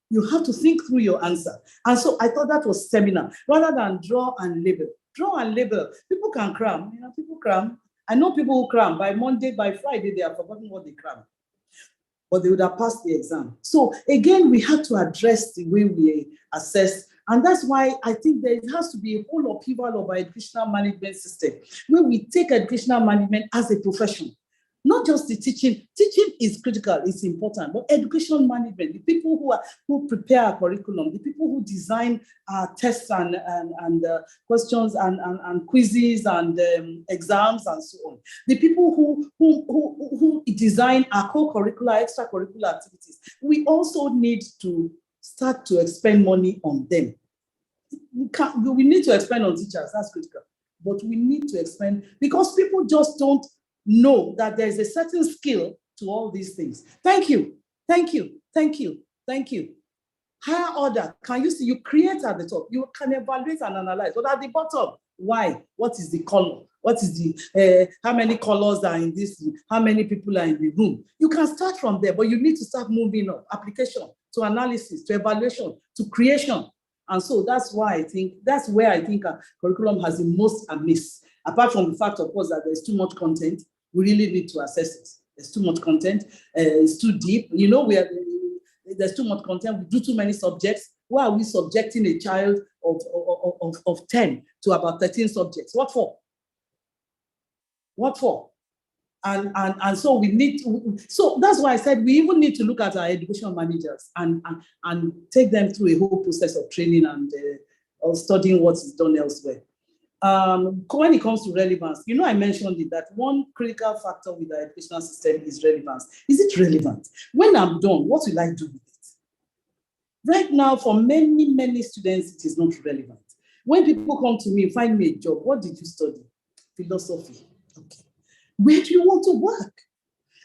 You have to think through your answer. And so I thought that was seminal, rather than draw and label. Draw and label. People can cram. People cram. I know people who cram. By Monday, by Friday, they have forgotten what they cram. But they would have passed the exam. So again, we have to address the way we assess. And that's why I think there has to be a whole upheaval of our educational management system, where we take educational management as a profession. Not just the teaching. Teaching is critical, it's important, but educational management, the people who prepare our curriculum, the people who design our tests and questions and quizzes and exams and so on, the people who design our co-curricular, extracurricular activities, we also need to start to expend money on them. We need to expend on teachers, that's critical, but we need to expend, because people just don't know that there's a certain skill to all these things. Thank you, thank you, thank you, thank you. Higher order, can you see, you create at the top, you can evaluate and analyze, but at the bottom, why? What is the color? What is the, how many colors are in this room? How many people are in the room? You can start from there, but you need to start moving up, application, to analysis, to evaluation, to creation. And so that's where I think our curriculum has the most amiss. Apart from the fact, of course, that there's too much content, we really need to assess it. There's too much content, it's too deep. There's too much content, we do too many subjects. Why are we subjecting a child of 10 to about 13 subjects? What for? What for? And so we need to, so that's why I said we even need to look at our educational managers and take them through a whole process of training and studying what is done elsewhere. When it comes to relevance, I mentioned it, that one critical factor with the educational system is relevance. Is it relevant? When I'm done, what will I do with it? Right now, for many, many students, it is not relevant. When people come to me, find me a job, what did you study? Philosophy. Okay. Where do you want to work?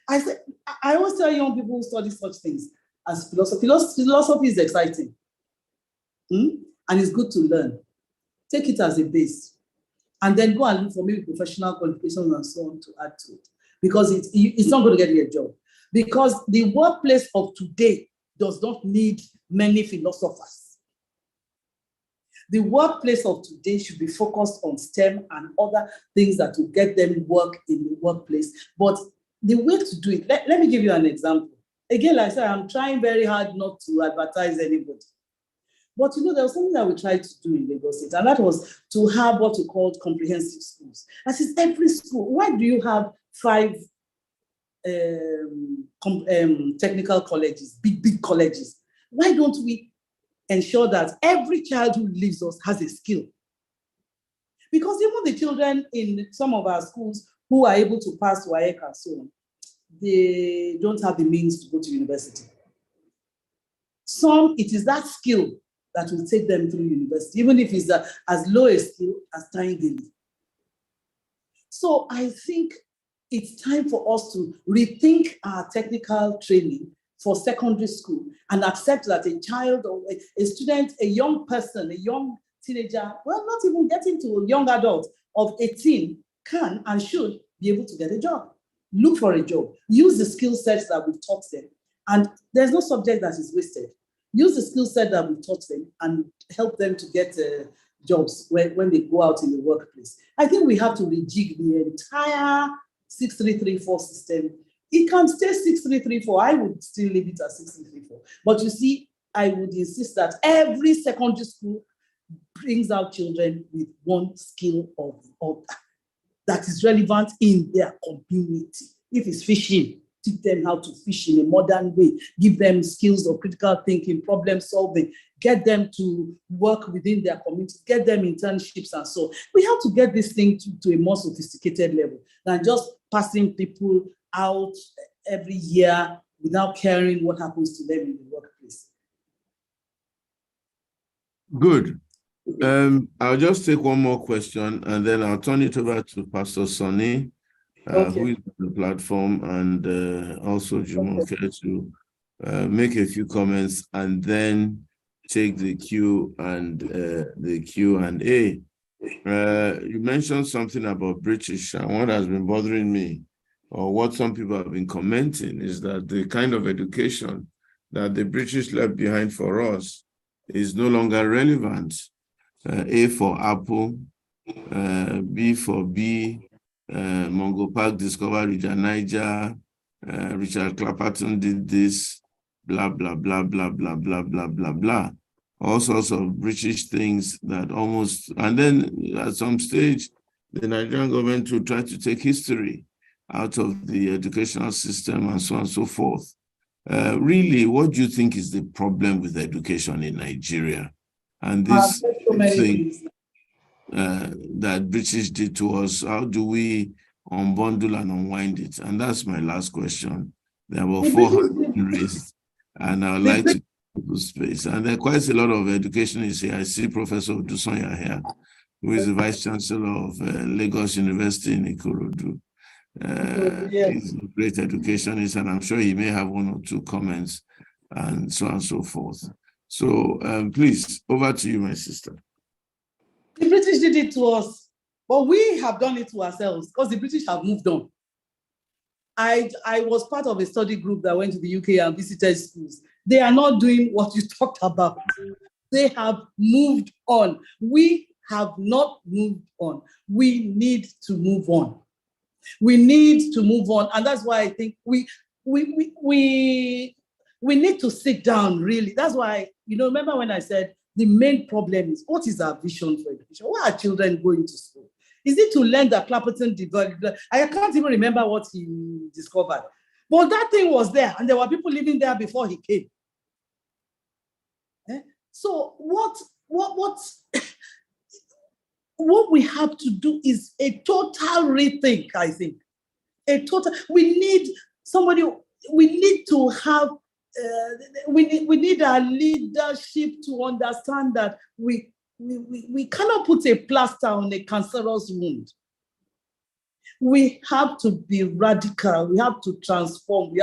I always tell young people who study such things as philosophy. Philosophy is exciting. And it's good to learn. Take it as a base. And then go and look for maybe professional qualifications and so on to add to it. Because it's not going to get you a job. Because the workplace of today does not need many philosophers. The workplace of today should be focused on STEM and other things that will get them work in the workplace. But the way to do it, let me give you an example. Again, like I said, I'm trying very hard not to advertise anybody. But there was something that we tried to do in Lagos State, and that was to have what we called comprehensive schools. That is every school. Why do you have 5 technical colleges, big colleges? Why don't we ensure that every child who leaves us has a skill? Because even the children in some of our schools who are able to pass WAEC and so on, they don't have the means to go to university. Some, it is that skill that will take them through university, even if it's as low a skill as tying gilly. So I think it's time for us to rethink our technical training for secondary school and accept that a child or a student, a young person, a young teenager, well, not even getting to a young adult of 18 can and should be able to get a job. Look for a job. Use the skill sets that we've taught them. And there's no subject that is wasted. Use the skill set that we've taught them and help them to get jobs when they go out in the workplace. I think we have to rejig the entire 6334 system. It can stay 6334. I would still leave it at 6334. But you see, I would insist that every secondary school brings out children with one skill or the other that is relevant in their community. If it's fishing, teach them how to fish in a modern way, give them skills of critical thinking, problem solving, get them to work within their community, get them internships and so on. We have to get this thing to a more sophisticated level than just passing people out every year without caring what happens to them in the workplace. Good. I'll just take one more question and then I'll turn it over to Pastor Sonny, who is on the platform, and also Jumoke to make a few comments and then take the Q and the Q&A. You mentioned something about British, and what has been bothering me, or what some people have been commenting, is that the kind of education that the British left behind for us is no longer relevant. A for Apple, B for B, Mungo Park discovered Richard Niger, Richard Clapperton did this, blah, blah, blah, blah, blah, blah, blah, blah, blah. All sorts of British things that almost, and then at some stage, the Nigerian government will try to take history out of the educational system and so on and so forth. Really, what do you think is the problem with education in Nigeria? And this thing that British did to us, how do we unbundle and unwind it? And that's my last question. There were 400 raised, and I would like to give space. And there are quite a lot of educationists here. I see Professor Odusonya here, who is the Vice Chancellor of Lagos University in Ikorodu. He's a great educationist, and I'm sure he may have one or two comments and so on and so forth. So please, over to you, my sister. The British did it to us, but we have done it to ourselves because the British have moved on. I was part of a study group that went to the UK and visited schools. They are not doing what you talked about. They have moved on. We have not moved on. We need to move on. We need to move on. And that's why I think we need to sit down, really. That's why, remember when I said the main problem is, what is our vision for education? Why are children going to school? Is it to learn that Clapperton developed? I can't even remember what he discovered. But that thing was there, and there were people living there before he came. So what we have to do is a total rethink, I think. We need somebody, we need to have, we need our leadership to understand that we cannot put a plaster on a cancerous wound. We have to be radical. We have to transform.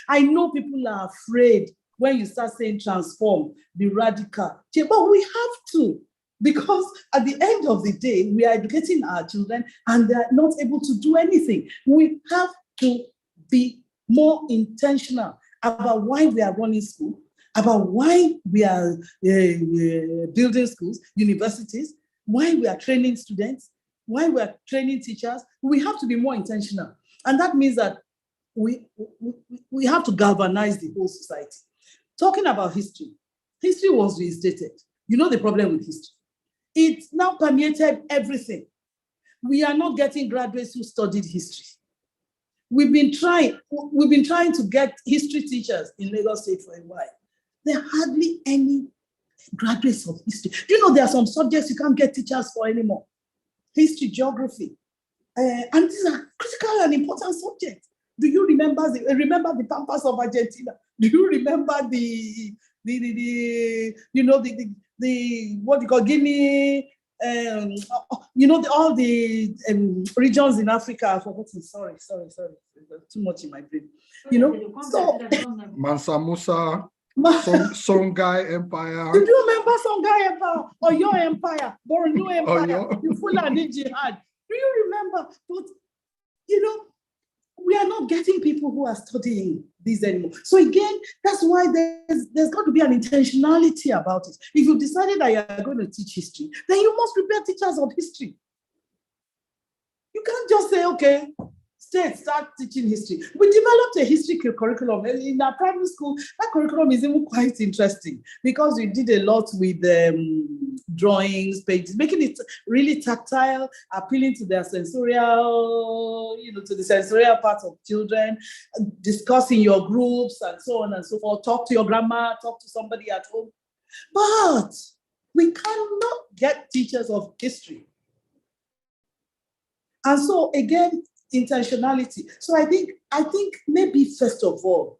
I know people are afraid when you start saying transform, be radical. But we have to, because at the end of the day, we are educating our children and they're not able to do anything. We have to be more intentional about why we are running school, about why we are building schools, universities, why we are training students, why we are training teachers. We have to be more intentional. And that means that we have to galvanize the whole society. Talking about history was restated. You know the problem with history. It's now permeated everything. We are not getting graduates who studied history. We've been trying to get history teachers in Lagos State for a while. There are hardly any graduates of history. Do you know there are some subjects you can't get teachers for anymore? History, geography. And these are critical and important subjects. Do you remember the Pampas of Argentina? Do you remember the what you call Guinea? All the regions in Africa. I've forgotten. Sorry. Too much in my brain. So Mansa Musa, Songhai Empire. Do you remember Songhai Empire or your empire, Borno Empire, the Fulani Jihad? Do you remember? But we are not getting people who are studying these anymore. So again, that's why there's got to be an intentionality about it. If you've decided that you are going to teach history, then you must prepare teachers of history. You can't just say, okay, start teaching history. We developed a history curriculum in our primary school. That curriculum is even quite interesting because we did a lot with drawings, pages, making it really tactile, appealing to their sensorial, to the sensorial part of children, discussing your groups and so on and so forth. Talk to your grandma, talk to somebody at home. But we cannot get teachers of history. And so again, intentionality. So I think maybe first of all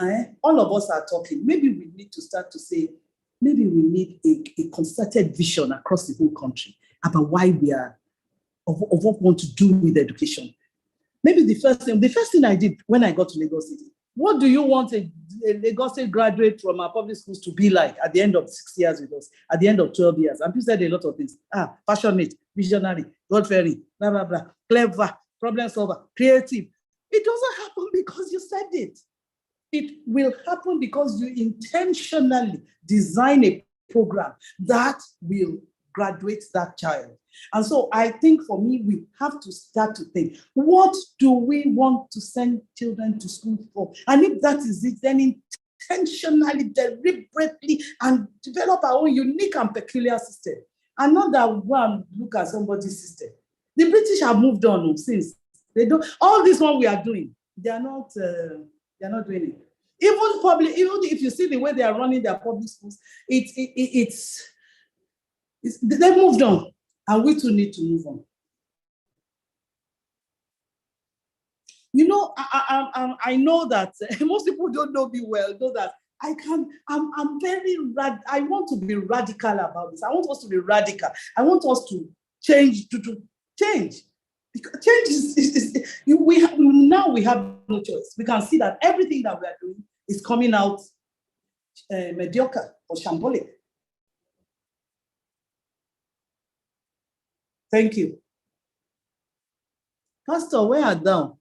of us are talking. Maybe we need to start to say, maybe we need a concerted vision across the whole country about why we are, of what we want to do with education. Maybe the first thing I did when I got to Lagos City, what do you want a Lagos State graduate from our public schools to be like at the end of 6 years with us, at the end of 12 years? And people said a lot of things. Passionate, visionary, God-fearing, blah, blah, blah, clever, problem solver, creative. It doesn't happen because you said it. It will happen because you intentionally design a program that will graduate that child. And so I think for me, we have to start to think, what do we want to send children to school for? And if that is it, then intentionally, deliberately, and develop our own unique and peculiar system. And not that one look at somebody's system. The British have moved on since. They don't, all this one we are doing, they are not doing it. Even if you see the way they are running their public schools, they've moved on, and we too need to move on. You know, I know that most people don't know me well, know that I want to be radical about this. I want us to be radical. I want us to change, to change. Because change now we have no choice. We can see that everything that we are doing is coming out mediocre or shambolic. Thank you. Pastor, where are down?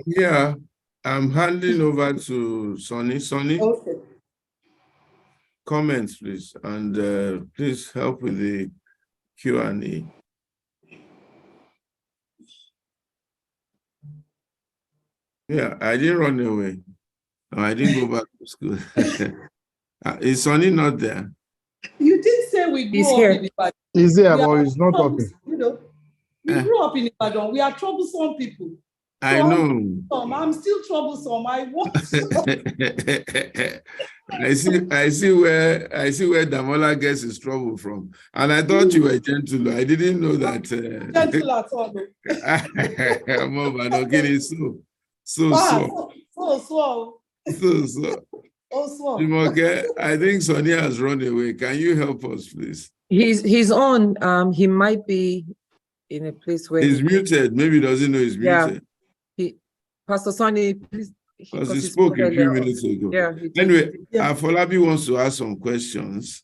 Yeah, I'm handing over to Sonny. Sonny, Okay. Comments, please, and please help with the Q&A. Yeah, I didn't run away. No, I didn't go back to school. Is Sonny not there? You did say we grew up in Ibadan. He's there, but he's not talking. You know, we grew up in Ibadan. We are troublesome people. So I know. I'm still troublesome. I want. I see where Damola gets his trouble from, and I thought you were gentle. I didn't know that. Gentle at all. Jumoke, I think Sonia has run away. Can you help us, please? He's on. He might be in a place where he's muted. Maybe he doesn't know he's muted. Pastor Sonny, please. Because he spoke a few minutes ago. Yeah, anyway, Afolabi wants to ask some questions.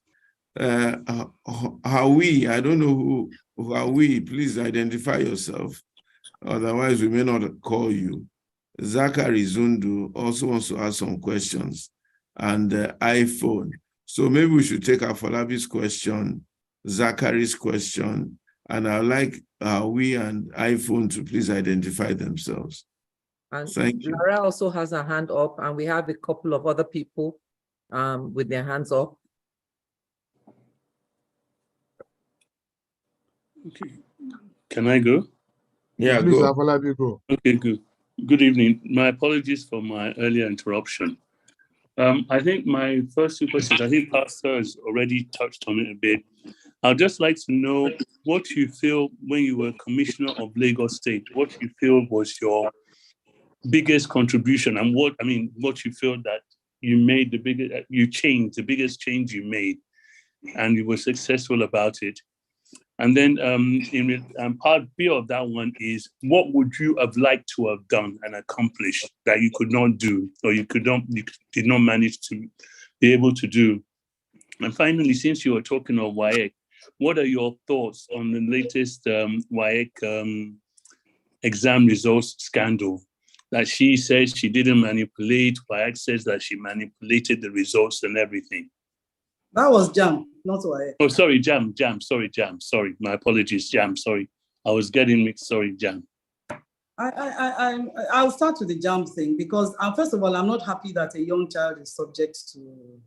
Are we? I don't know who are we. Please identify yourself. Otherwise, we may not call you. Zachary Zundu also wants to ask some questions. And iPhone. So maybe we should take Afolabi's question, Zachary's question, and I'd like we and iPhone to please identify themselves. And thank you. Lara also has her hand up, and we have a couple of other people with their hands up. Okay. Can I go? Yeah, please, go. Afolabi, go. Okay, good. Good evening. My apologies for my earlier interruption. I think my first two questions, I think Pastor has already touched on it a bit. I'd just like to know what you feel when you were Commissioner of Lagos State, what you feel was your biggest contribution, and what you feel that you made the biggest change you made, and you were successful about it. And then part B of that one is, what would you have liked to have done and accomplished that you could not do, or you did not manage to be able to do? And finally, since you were talking of WAEC, what are your thoughts on the latest WAEC exam results scandal? That she says she didn't manipulate, WAEC says that she manipulated the results and everything. That was JAM, not WAEC. Oh, sorry, JAM. Sorry, my apologies, JAM. Sorry, I was getting mixed. Sorry, JAM. I'll start with the JAM thing because first of all, I'm not happy that a young child is subject to.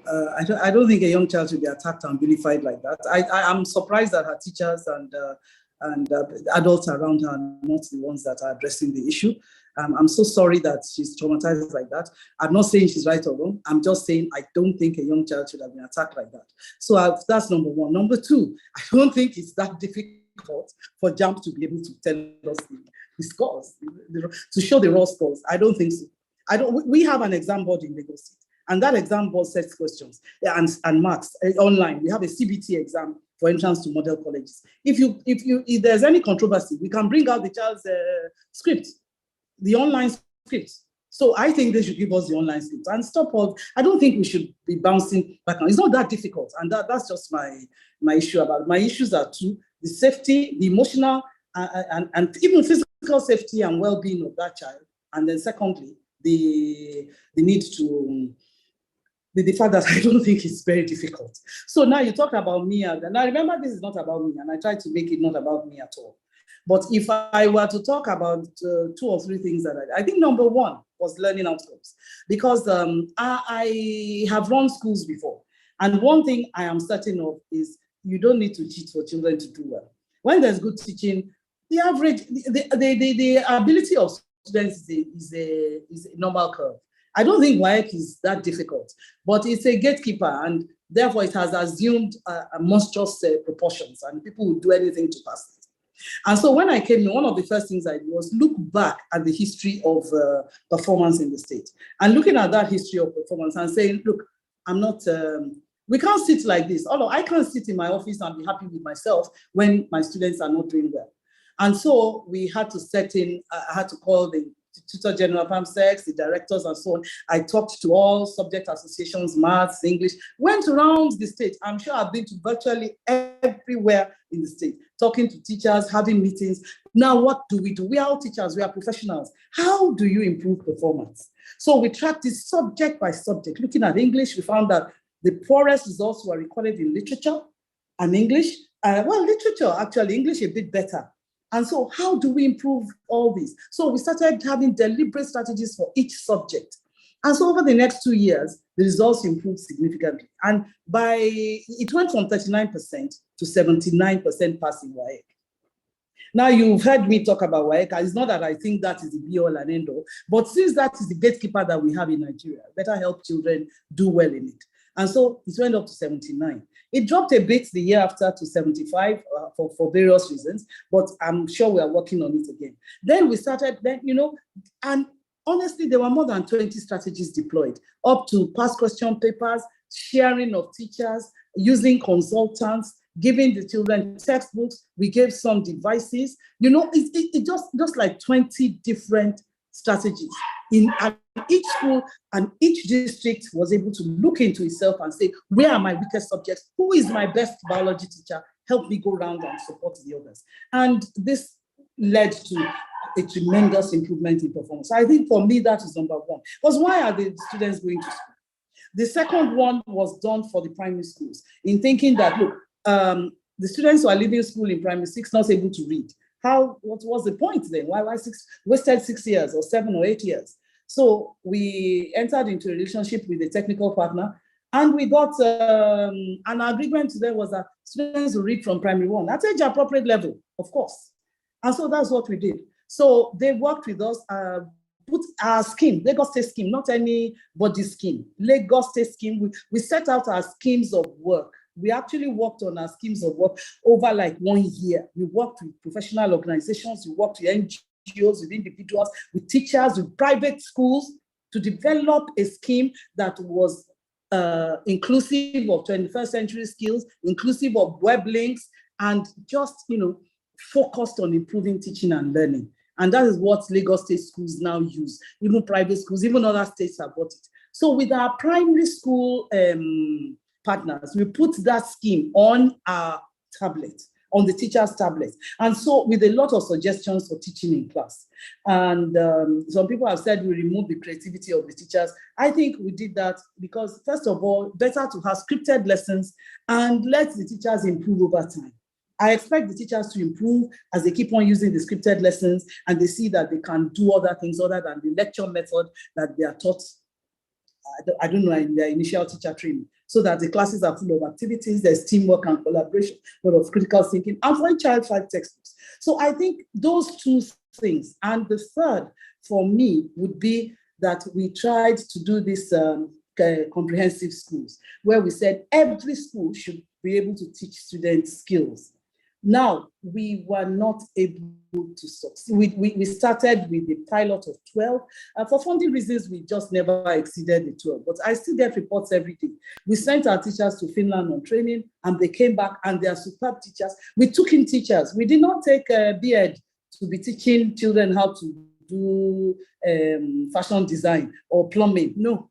I don't think a young child should be attacked and vilified like that. I'm surprised that her teachers and adults around her are not the ones that are addressing the issue. I'm so sorry that she's traumatized like that. I'm not saying she's right or wrong. I'm just saying I don't think a young child should have been attacked like that. So that's number one. Number two, I don't think it's that difficult for JAM to be able to tell us the scores, to show the raw scores. I don't think so. We have an exam board in Lagos State, And that exam was set questions and marks online. We have a CBT exam for entrance to model colleges. If there's any controversy, we can bring out the child's script, the online script. So I think they should give us the online script and stop all. I don't think we should be bouncing back on. It's not that difficult, and that's just my issue about it. My issues are two: the safety, the emotional, and even physical safety and well-being of that child, and then secondly, the need to. The fact that I don't think it's very difficult. So now you talk about me, and now remember this is not about me, and I try to make it not about me at all. But if I were to talk about 2 or 3 things that I think number one was learning outcomes, because I have run schools before. And one thing I am certain of is you don't need to cheat for children to do well. When there's good teaching, the average, the ability of students is a normal curve. I don't think WAEC is that difficult, but it's a gatekeeper, and therefore it has assumed a monstrous proportions, and people will do anything to pass it. And so when I came in, one of the first things I did was look back at the history of performance in the state, and looking at that history of performance and saying, look, I'm not, we can't sit like this. Although I can't sit in my office and be happy with myself when my students are not doing well. And so we had to set in, I had to call the Tutor General PAMSEX, the directors and so on. I talked to all subject associations, maths, English, went around the state. I'm sure I've been to virtually everywhere in the state, talking to teachers, having meetings. Now, what do? We are all teachers, we are professionals. How do you improve performance? So we tracked this subject by subject. Looking at English, we found that the poorest results were recorded in literature and English. Literature, actually, English a bit better. And so how do we improve all this? So we started having deliberate strategies for each subject. And so over the next 2 years, the results improved significantly. And it went from 39% to 79% passing WAEC. Now you've heard me talk about WAEC. It's not that I think that is the be all and end all, but since that is the gatekeeper that we have in Nigeria, better help children do well in it. And so it went up to 79. It dropped a bit the year after to 75 for various reasons, but I'm sure we are working on it again. Then we started, and honestly, there were more than 20 strategies deployed, up to past question papers, sharing of teachers, using consultants, giving the children textbooks. We gave some devices. It just like 20 different strategies at each school, and each district was able to look into itself and say, where are my weakest subjects? Who is my best biology teacher? Help me go around and support the others. And this led to a tremendous improvement in performance. I think for me, that is number one. Because why are the students going to school? The second one was done for the primary schools, in thinking that, look, the students who are leaving school in primary 6 not able to read. What was the point then? Why wasted 6 years or 7 or 8 years? So we entered into a relationship with a technical partner, and we got an agreement today was that students will read from primary 1 at age appropriate level, of course. And so that's what we did. So they worked with us, put our scheme, Lagos State scheme, not anybody scheme, Lagos State scheme. We set out our schemes of work. We actually worked on our schemes of work over like 1 year. We worked with professional organizations, we worked with NGOs, with individuals, with teachers, with private schools to develop a scheme that was inclusive of 21st century skills, inclusive of web links, and just, focused on improving teaching and learning. And that is what Lagos State schools now use. Even private schools, even other states have bought it. So with our primary school partners, we put that scheme on our tablet, on the teacher's tablet. And so with a lot of suggestions for teaching in class. And some people have said we remove the creativity of the teachers. I think we did that because, first of all, better to have scripted lessons and let the teachers improve over time. I expect the teachers to improve as they keep on using the scripted lessons and they see that they can do other things other than the lecture method that they are taught, I don't know, in their initial teacher training, so that the classes are full of activities, there's teamwork and collaboration, a lot of critical thinking, and for child 5 textbooks. So I think those 2 things. And the third for me would be that we tried to do this comprehensive schools, where we said every school should be able to teach students skills. Now, we were not able to succeed. We started with a pilot of 12. For funding reasons, we just never exceeded the 12. But I still get reports every day. We sent our teachers to Finland on training, and they came back, and they are superb teachers. We took in teachers. We did not take a beard to be teaching children how to do fashion design or plumbing. No.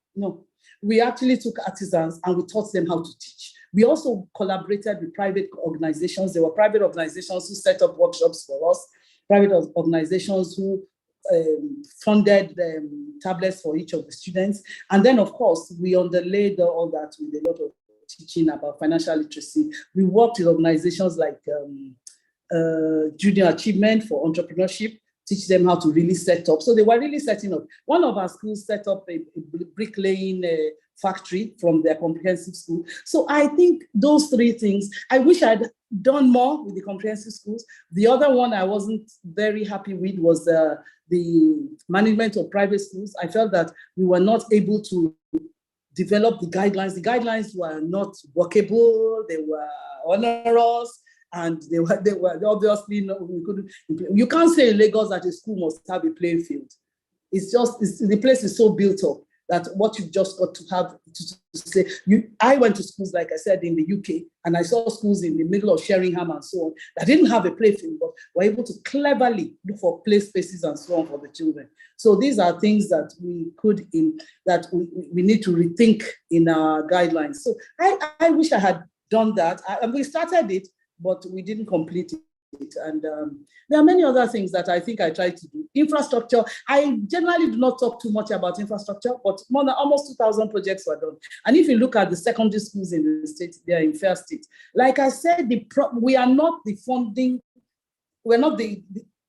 We actually took artisans and we taught them how to teach. We also collaborated with private organizations. There were private organizations who set up workshops for us, private organizations who funded tablets for each of the students. And then, of course, we underlaid all that with a lot of teaching about financial literacy. We worked with organizations like Junior Achievement for Entrepreneurship, teach them how to really set up. So they were really setting up. One of our schools set up a bricklaying factory from their comprehensive school. So I think those three things, I wish I'd done more with the comprehensive schools. The other one I wasn't very happy with was the management of private schools. I felt that we were not able to develop the guidelines. The guidelines were not workable, they were onerous, and they were obviously not, we couldn't. You can't say in Lagos that a school must have a playing field. The place is so built up that what you've just got to have to say. I went to schools, like I said, in the UK, and I saw schools in the middle of Sheringham and so on that didn't have a play field, but were able to cleverly look for play spaces and so on for the children. So these are things that we need to rethink in our guidelines. So I wish I had done that. We started it, but we didn't complete it. And there are many other things that I think I tried to do. Infrastructure, I generally do not talk too much about infrastructure, but more than almost 2,000 projects were done. And if you look at the secondary schools in the state, they are in fair state. Like I said, we are not the funding, we're not the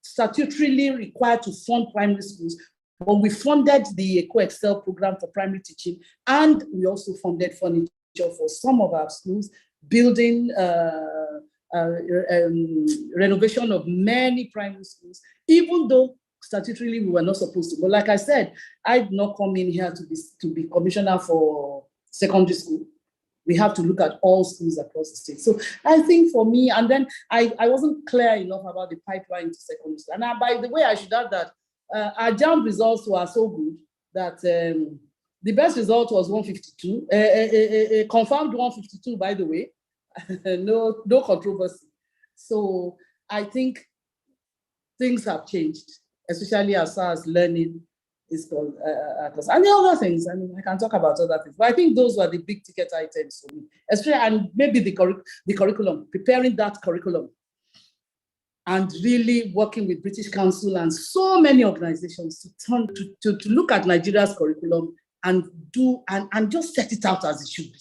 statutorily required to fund primary schools, but we funded the Eco-Excel program for primary teaching, and we also funded furniture for some of our schools, building renovation of many primary schools, even though statutorily we were not supposed to. But like I said, I did not come in here to be commissioner for secondary school. We have to look at all schools across the state. So I think for me, and then I wasn't clear enough about the pipeline to secondary school. And by the way, I should add that our JAMB results were so good that the best result was 152, a confirmed 152, by the way. No controversy. So I think things have changed, especially as far as learning is called. And the other things, I mean, I can talk about other things, but I think those were the big ticket items for me, especially, and maybe the curriculum, preparing that curriculum, and really working with British Council and so many organizations to look at Nigeria's curriculum and just set it out as it should be,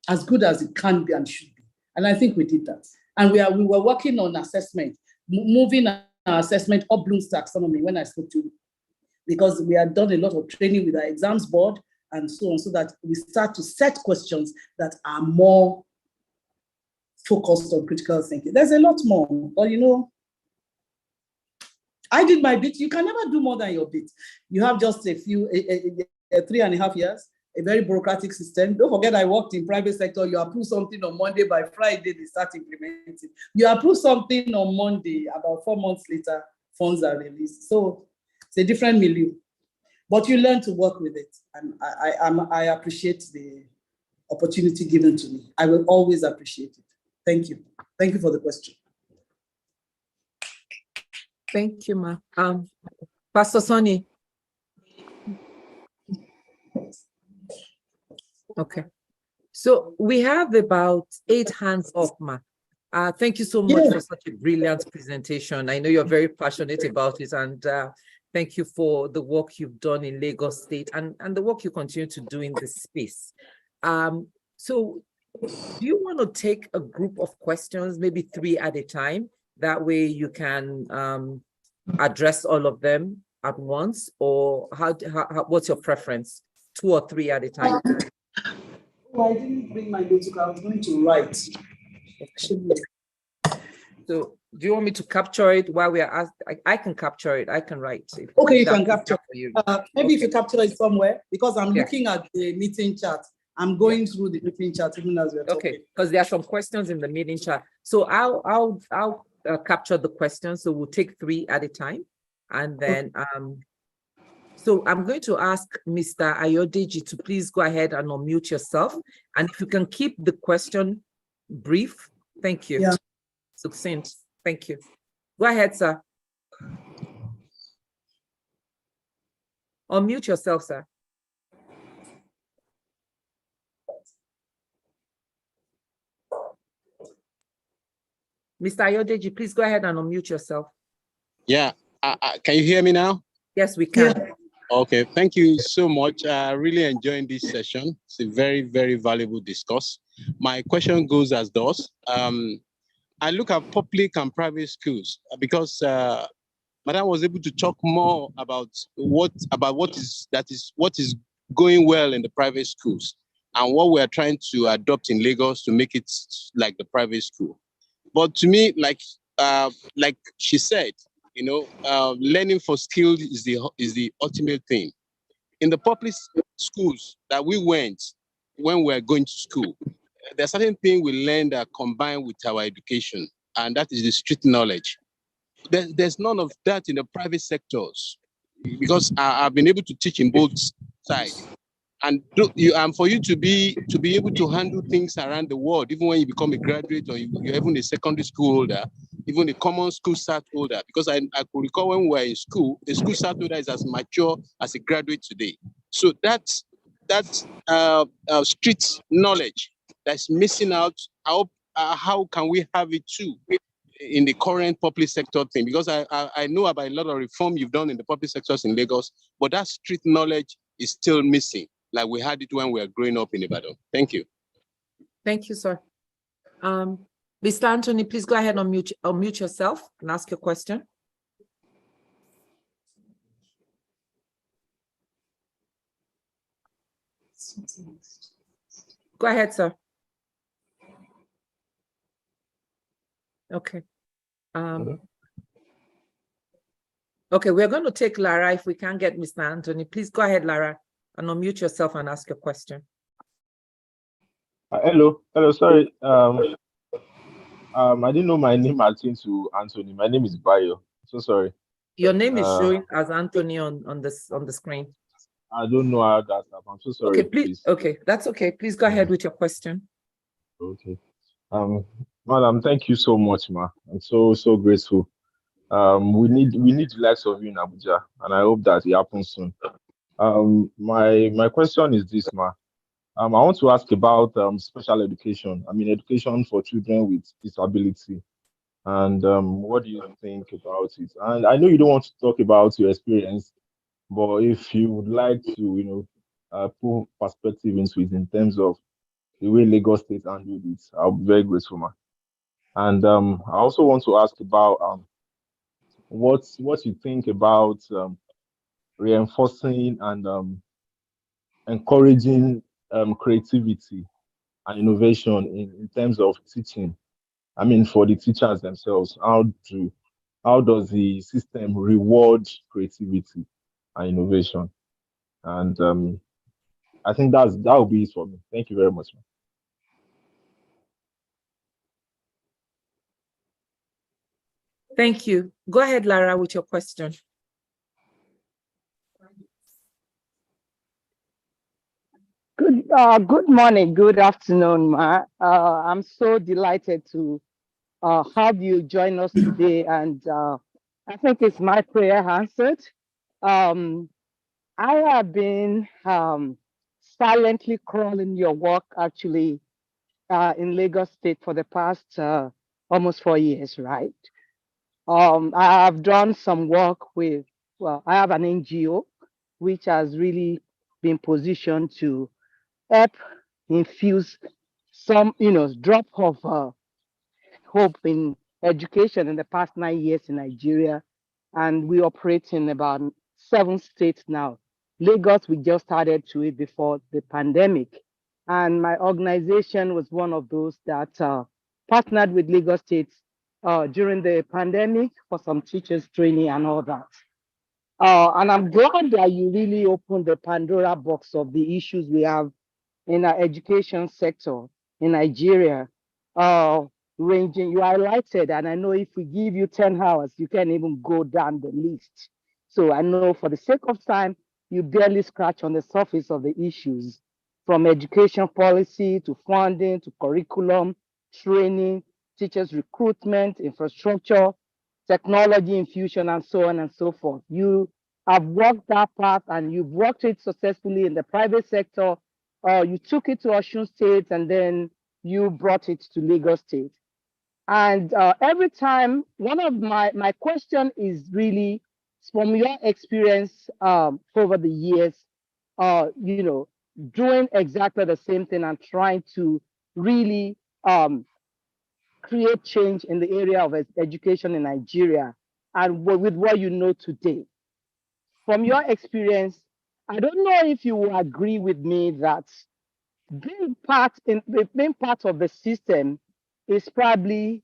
as good as it can be and should be. And I think we did that. And we were working on assessment, moving our assessment up Bloom's taxonomy when I spoke to you, because we had done a lot of training with our exams board and so on, so that we start to set questions that are more focused on critical thinking. There's a lot more, but you know, I did my bit. You can never do more than your bit. You have just a 3.5 years, a very bureaucratic system. Don't forget, I worked in private sector. You approve something on Monday, by Friday, they start implementing. You approve something on Monday, about 4 months later, funds are released. So it's a different milieu, but you learn to work with it. And I appreciate the opportunity given to me. I will always appreciate it. Thank you. Thank you for the question. Thank you, Ma. Pastor Sonny. Okay. So we have about 8 hands up, Ma. Thank you so much for such a brilliant presentation. I know you're very passionate about it, and thank you for the work you've done in Lagos State and the work you continue to do in this space. So do you want to take a group of questions, maybe 3 at a time? That way you can address all of them at once, or what's your preference? 2 or 3 at a time? Oh, I didn't bring my notebook. I was going to write. So do you want me to capture it while we are asked? I can capture it. I can write. Okay, you can capture. You. Maybe if you capture it somewhere, because I'm looking at the meeting chat. I'm going through the meeting chat even as we're talking. Okay, because there are some questions in the meeting chat. So I'll capture the questions. So we'll take 3 at a time. And then, so I'm going to ask Mr. Ayodeji to please go ahead and unmute yourself. And if you can keep the question brief, thank you. Yeah. Succinct, thank you. Go ahead, sir. Unmute yourself, sir. Mr. Ayodeji, please go ahead and unmute yourself. Yeah, can you hear me now? Yes, we can. Yeah. Okay, thank you so much. Really enjoying this session. It's a very, very valuable discourse. My question goes as thus. I look at public and private schools because Madam was able to talk more about what is going well in the private schools and what we are trying to adopt in Lagos to make it like the private school. But to me, like she said, learning for skills is the ultimate thing. In the public schools that we went when we were going to school, there's certain things we learned that combined with our education, and that is the street knowledge. There's none of that in the private sectors because I've been able to teach in both sides. And for you to be able to handle things around the world, even when you become a graduate or you're even a secondary school holder, even a common school cert holder, because I could recall when we were in school, a school cert holder is as mature as a graduate today. So that street knowledge that's missing out, how can we have it too in the current public sector thing? Because I know about a lot of reform you've done in the public sectors in Lagos, but that street knowledge is still missing. Like we had it when we were growing up in Ibadan. Thank you. Thank you, sir. Mr. Anthony, please go ahead and unmute yourself and ask your question. Go ahead, sir. Okay. Okay, we're going to take Lara if we can't get Mr. Anthony. Please go ahead, Lara, and unmute yourself and ask your question. Hello, sorry. I didn't know my name had changed to Anthony. My name is Bayo. So sorry. Your name is showing as Anthony on the screen. I don't know how that happened. I'm so sorry. Okay, please. Okay, that's okay. Please go ahead with your question. Okay. Madam, thank you so much, ma. I'm so grateful. We need the likes of you in Abuja, and I hope that it happens soon. My question is this, ma. I want to ask about special education. I mean, education for children with disability. And what do you think about it? And I know you don't want to talk about your experience, but if you would like to, put perspective into it in terms of the way Lagos State handled it, I'll be very grateful, ma. And I also want to ask about what you think about reinforcing and encouraging creativity and innovation in terms of teaching. I mean, for the teachers themselves, how does the system reward creativity and innovation? And I think that will be it for me. Thank you very much, man. Thank you. Go ahead, Lara, with your question. Good morning, good afternoon, Ma. I'm so delighted to have you join us today, and I think it's my prayer answered. I have been silently crawling your work actually in Lagos State for the past almost 4 years, right? I have done some work with, I have an NGO which has really been positioned to help infuse some, drop of hope in education in the past 9 years in Nigeria. And we operate in about 7 states now. Lagos, we just started to it before the pandemic. And my organization was one of those that partnered with Lagos State during the pandemic for some teachers training and all that. And I'm glad that you really opened the Pandora box of the issues we have in our education sector in Nigeria, ranging, you highlighted, and I know if we give you 10 hours, you can't even go down the list. So I know for the sake of time, you barely scratch on the surface of the issues, from education policy to funding to curriculum, training, teachers recruitment, infrastructure, technology infusion, and so on and so forth. You have walked that path and you've worked it successfully in the private sector. You took it to Osun State and then you brought it to Lagos State. And every time, one of my question is really from your experience over the years, you know, doing exactly the same thing and trying to really create change in the area of education in Nigeria, and with what you know today. From your experience, I don't know if you will agree with me that being part of the system is probably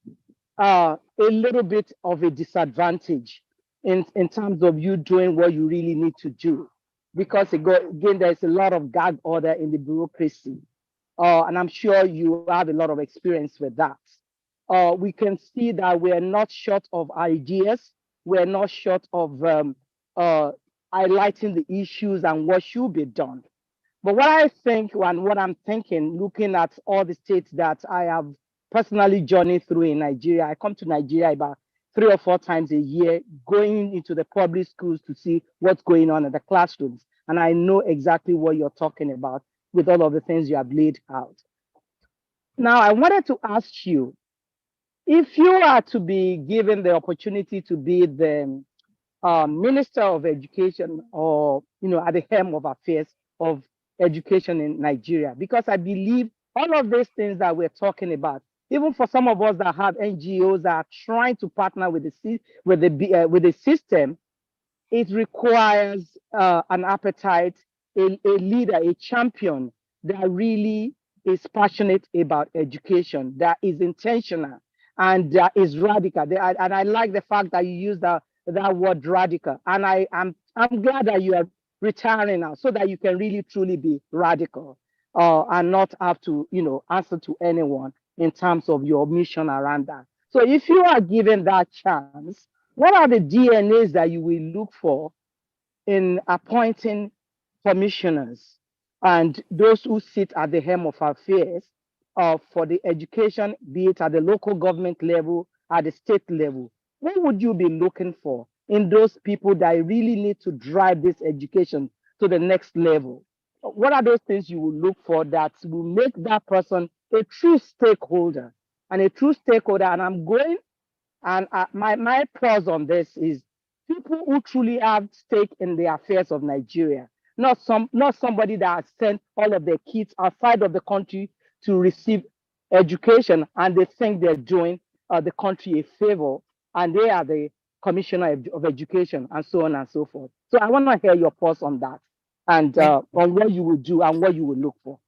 a little bit of a disadvantage in terms of you doing what you really need to do. Because again, there's a lot of gag order in the bureaucracy. And I'm sure you have a lot of experience with that. We can see that we're not short of ideas. We're not short of highlighting the issues and what should be done. But what I think and what I'm thinking, looking at all the states that I have personally journeyed through in Nigeria, I come to Nigeria about 3 or 4 times a year, going into the public schools to see what's going on in the classrooms. And I know exactly what you're talking about with all of the things you have laid out. Now, I wanted to ask you, if you are to be given the opportunity to be the Minister of Education, or at the helm of affairs of education in Nigeria, because I believe all of these things that we're talking about, even for some of us that have NGOs that are trying to partner with the system, it requires an appetite, a leader, a champion that really is passionate about education, that is intentional, and that is radical. And I like the fact that you use that word radical. And I'm glad that you are retiring now so that you can really truly be radical and not have to answer to anyone in terms of your mission around that. So if you are given that chance, what are the DNAs that you will look for in appointing commissioners and those who sit at the helm of affairs for the education, be it at the local government level, at the state level? What would you be looking for in those people that really need to drive this education to the next level? What are those things you will look for that will make that person a true stakeholder? And a true stakeholder, and I'm going, and my pause on this is people who truly have stake in the affairs of Nigeria, not somebody that has sent all of their kids outside of the country to receive education, and they think they're doing the country a favor, and they are the commissioner of education, and so on and so forth. So I want to hear your pause on that, and on what you will do and what you will look for.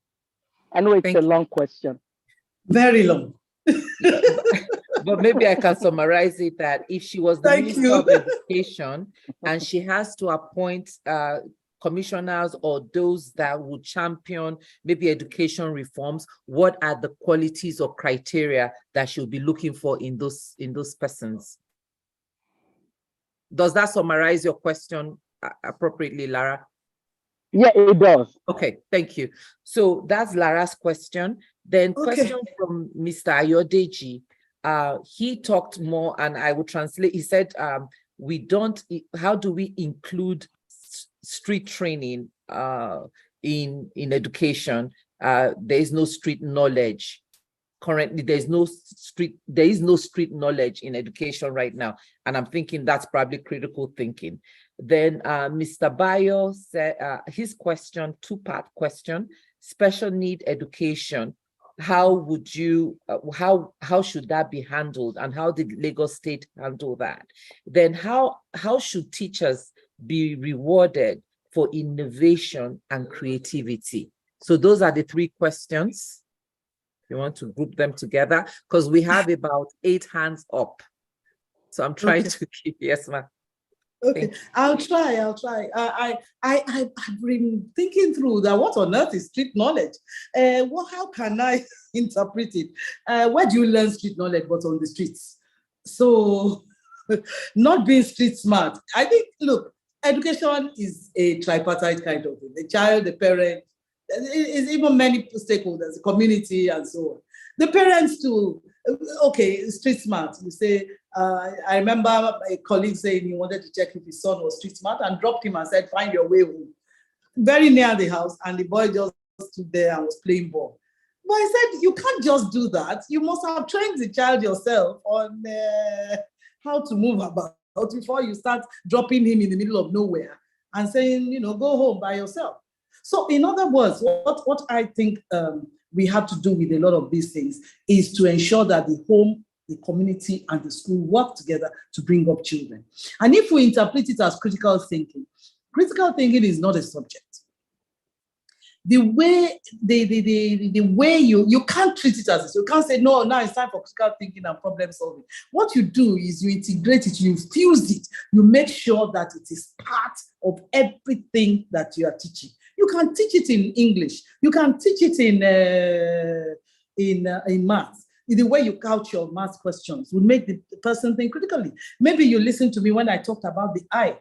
I know it's a long question. Very long. But maybe I can summarize it that if she was the Minister of Education and she has to appoint commissioners or those that would champion maybe education reforms, what are the qualities or criteria that she'll be looking for in those persons? Does that summarize your question appropriately, Lara? Yeah, it does. Okay, thank you. So that's Lara's question. Then question from Mr. Ayodeji. He talked more, and I will translate. He said, how do we include street training in education? There is no street knowledge. Currently, there is no street knowledge in education right now. And I'm thinking that's probably critical thinking. Then Mr. Bayo said his question, 2-part question, special need education. How would you, how should that be handled, and how did Lagos State handle that? Then how should teachers be rewarded for innovation and creativity? So those are the 3 questions. You want to group them together because we have about 8 hands up. So I'm trying to keep, yes, ma'am. Okay, I'll try. I've been thinking through that. What on earth is street knowledge? How can I interpret it? Where do you learn street knowledge but on the streets? So, not being street smart. I think, look, education is a tripartite kind of thing. The child, the parent, is even many stakeholders, the community, and so on. The parents too. Okay, street smart. You say, I remember a colleague saying he wanted to check if his son was street smart and dropped him and said, find your way home. Very near the house, and the boy just stood there and was playing ball. But I said, you can't just do that. You must have trained the child yourself on how to move about before you start dropping him in the middle of nowhere and saying, go home by yourself. So in other words, what I think we have to do with a lot of these things is to ensure that the home, the community, and the school work together to bring up children. And if we interpret it as critical thinking is not a subject. The way you can't treat it as this. You can't say, no, now it's time for critical thinking and problem solving. What you do is you integrate it, you fuse it, you make sure that it is part of everything that you are teaching. You can teach it in English. You can teach it in maths. The way you couch your math questions will make the person think critically. Maybe you listen to me when I talked about the I.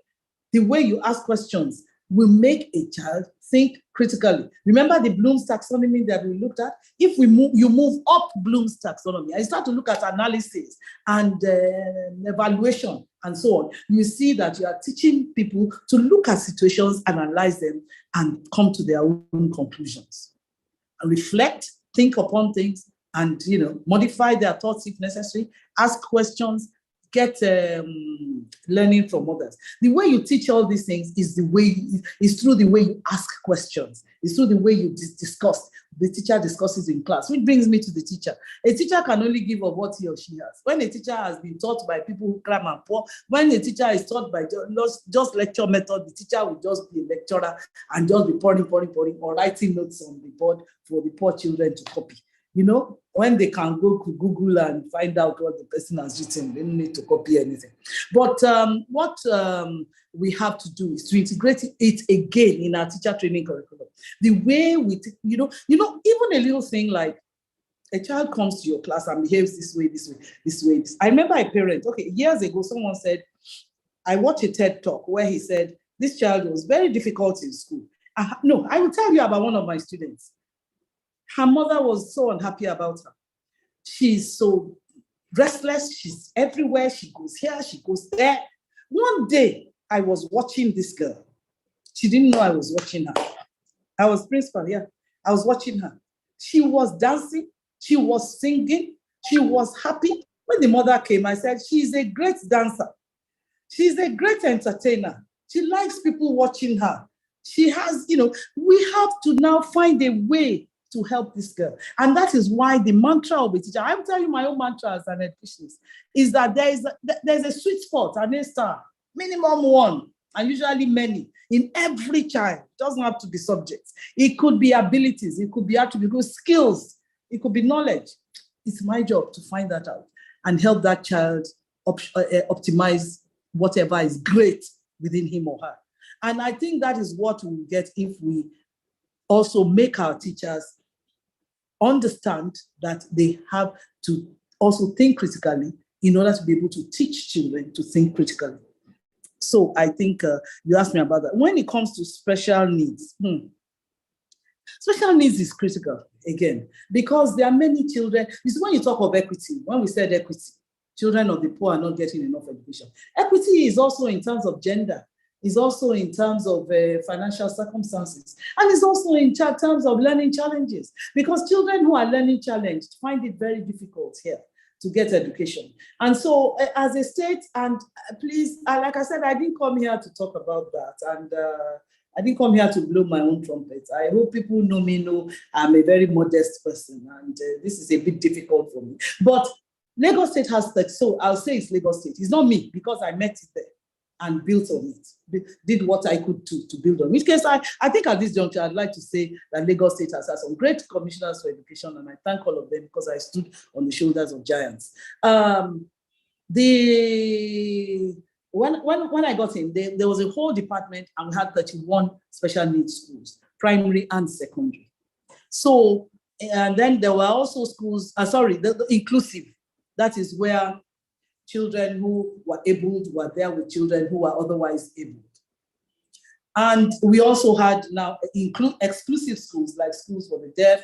The way you ask questions will make a child think critically. Remember the Bloom's taxonomy that we looked at? If you move up Bloom's taxonomy and start to look at analysis and evaluation and so on, you see that you are teaching people to look at situations, analyze them, and come to their own conclusions. And reflect, think upon things, and modify their thoughts if necessary, ask questions, get learning from others. The way you teach all these things is through the way you ask questions. It's through the way you discuss. The teacher discusses in class, which brings me to the teacher. A teacher can only give of what he or she has. When a teacher has been taught by people who cram and pour, when a teacher is taught by just lecture method, the teacher will just be a lecturer and just be pouring, or writing notes on the board for the poor children to copy. When they can go to Google and find out what the person has written, they don't need to copy anything. But what we have to do is to integrate it again in our teacher training curriculum. The way we, even a little thing like a child comes to your class and behaves this way. I remember a parent, years ago, someone said, I watched a TED talk where he said, this child was very difficult in school. No, I will tell you about one of my students. Her mother was so unhappy about her. She's so restless. She's everywhere. She goes here, she goes there. One day, I was watching this girl. She didn't know I was watching her. I was principal, yeah. I was watching her. She was dancing. She was singing. She was happy. When the mother came, I said, she's a great dancer. She's a great entertainer. She likes people watching her. She has, we have to now find a way to help this girl. And that is why the mantra of a teacher, I'm telling you my own mantra as an educationist, is that there's a sweet spot, an A star, minimum one, and usually many, in every child. It doesn't have to be subjects. It could be abilities, it could be attributes, it could be skills, it could be knowledge. It's my job to find that out and help that child optimize whatever is great within him or her. And I think that is what we'll get if we also make our teachers understand that they have to also think critically in order to be able to teach children to think critically. So I think you asked me about that. When it comes to special needs, special needs is critical, again, because there are many children. This is when you talk of equity, when we said equity, children of the poor are not getting enough education. Equity is also in terms of gender, is also in terms of financial circumstances, and is also in terms of learning challenges, because children who are learning challenged find it very difficult here to get education. And so as a state, and please, like I said, I didn't come here to talk about that, and I didn't come here to blow my own trumpet. I hope people know me, know I'm a very modest person, and this is a bit difficult for me. But Lagos State has that, so I'll say it's Lagos State. It's not me, because I met it there and built on it, did what I could to build on. In which case, I think at this juncture, I'd like to say that Lagos State has had some great commissioners for education, and I thank all of them because I stood on the shoulders of giants. The when I got in, there was a whole department, and we had 31 special needs schools, primary and secondary. So, and then there were also schools, the inclusive. That is where children who were abled were there with children who were otherwise abled. And we also had now exclusive schools, like schools for the deaf,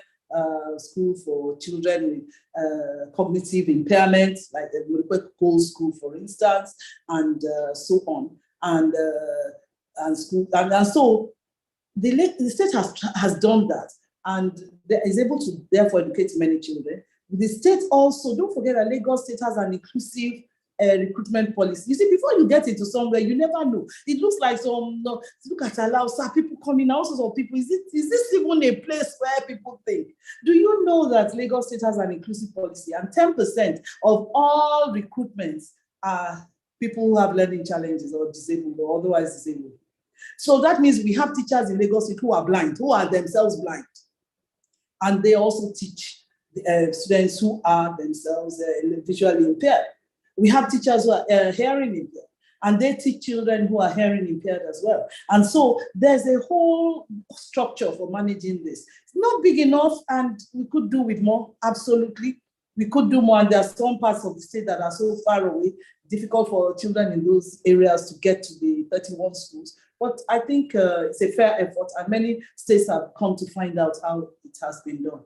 school for children with cognitive impairments, like the Gold School, for instance, and so on. And so the state has done that, and is able to therefore educate many children. The state also, don't forget that Lagos State has an inclusive recruitment policy. You see, before you get into somewhere, you never know. It looks like look at Alausa, people coming, all sorts of people. Is this even a place where people think? Do you know that Lagos State has an inclusive policy, and 10% of all recruitments are people who have learning challenges or disabled or otherwise disabled? So that means we have teachers in Lagos State who are blind, who are themselves blind. And they also teach students who are themselves visually impaired. We have teachers who are hearing impaired, and they teach children who are hearing impaired as well. And so there's a whole structure for managing this. It's not big enough, and we could do with more, absolutely. We could do more, and there are some parts of the state that are so far away, difficult for children in those areas to get to the 31 schools. But I think it's a fair effort, and many states have come to find out how it has been done.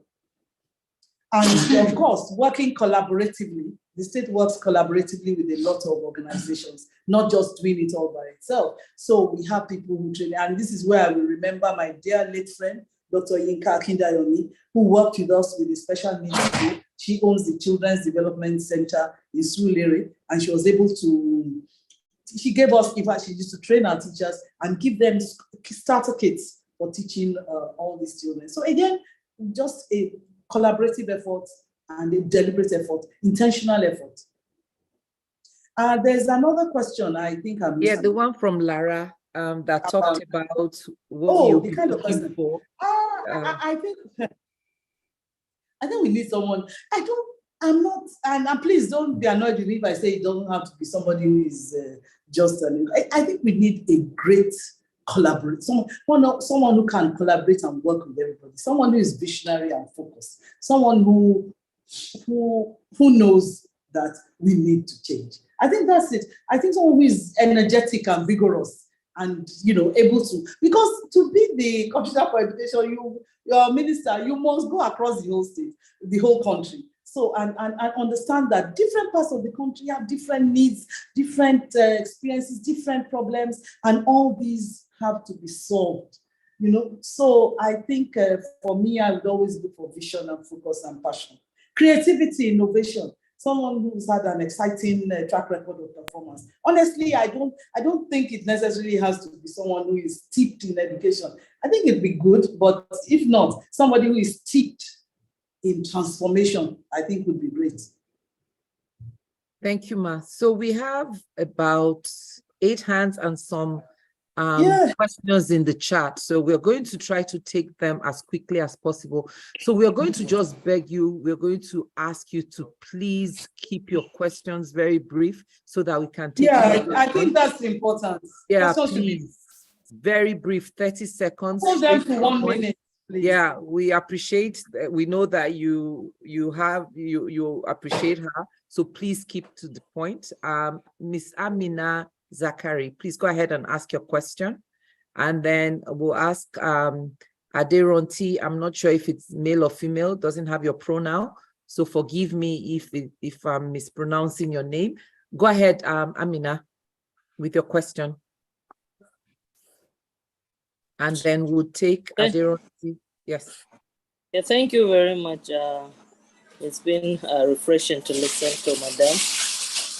And of course, working collaboratively, the state works collaboratively with a lot of organizations, not just doing it all by itself. So we have people who train, and this is where I will remember my dear late friend, Dr. Yinka Akindayomi, who worked with us with the special needs school. She owns the Children's Development Center in Surulere, and she was able to, she gave us, in fact, she used to train our teachers and give them starter kits for teaching all these children. So again, just a collaborative effort and a deliberate effort, intentional effort. There's another question I think I'm missing. Yeah, the one from Lara that talked about what you'll be looking for. I think we need someone. I'm not, and please don't be annoyed with me if I say it doesn't have to be somebody who is just, I think we need a great collaborator, someone who can collaborate and work with everybody, someone who is visionary and focused, someone who knows that we need to change. I think that's it. I think someone who is energetic and vigorous and, able to, because to be the Commissioner for Education, you're a minister, you must go across the whole state, the whole country. So, and understand that different parts of the country have different needs, different experiences, different problems, and all these have to be solved, So I think for me, I would always look for vision and focus and passion. Creativity, innovation, someone who's had an exciting track record of performance. Honestly, I don't think it necessarily has to be someone who is steeped in education. I think it'd be good, but if not, somebody who is steeped in transformation, I think would be great. Thank you, Ma. So we have about 8 hands and some questions in the chat. So we're going to try to take them as quickly as possible. So we're going to just beg you, we're going to ask you to please keep your questions very brief so that we can take I think that's important. Yeah, please. Very brief, 30 seconds. Hold them to 1 minute. Please. Yeah, we appreciate, we know that you appreciate her. So please keep to the point. Miss Amina Zachary, please go ahead and ask your question. And then we'll ask Aderonti, I'm not sure if it's male or female, doesn't have your pronoun. So forgive me if I'm mispronouncing your name. Go ahead, Amina, with your question. And then we'll take Aderonti. Yes. Yeah, thank you very much. It's been refreshing to listen to Madam.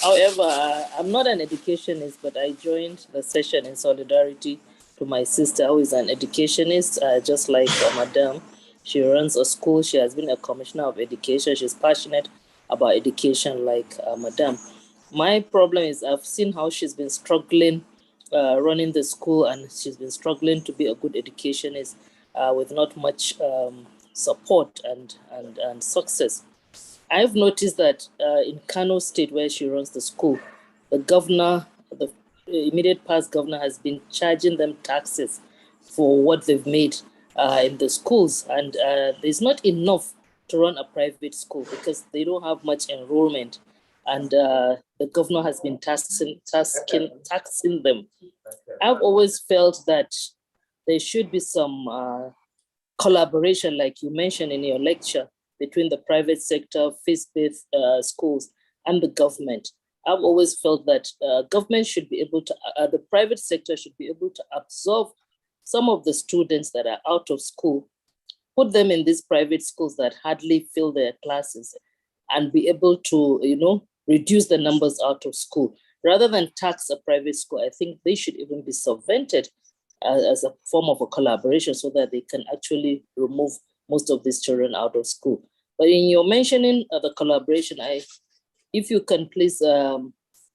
However, I'm not an educationist, but I joined the session in solidarity to my sister, who is an educationist, just like Madam. She runs a school. She has been a commissioner of education. She's passionate about education like Madam. My problem is I've seen how she's been struggling running the school, and she's been struggling to be a good educationist with not much support and success. I've noticed that in Kano State, where she runs the school, the governor, the immediate past governor has been charging them taxes for what they've made in the schools. And there's not enough to run a private school because they don't have much enrollment. And the governor has been taxing them. I've always felt that there should be some collaboration, like you mentioned in your lecture, between the private sector, faith-based schools, and the government. I've always felt that government should be able to, the private sector should be able to absorb some of the students that are out of school, put them in these private schools that hardly fill their classes, and be able to, reduce the numbers out of school. Rather than tax a private school, I think they should even be subvented as a form of a collaboration so that they can actually remove most of these children out of school. But in your mentioning the collaboration, if you can please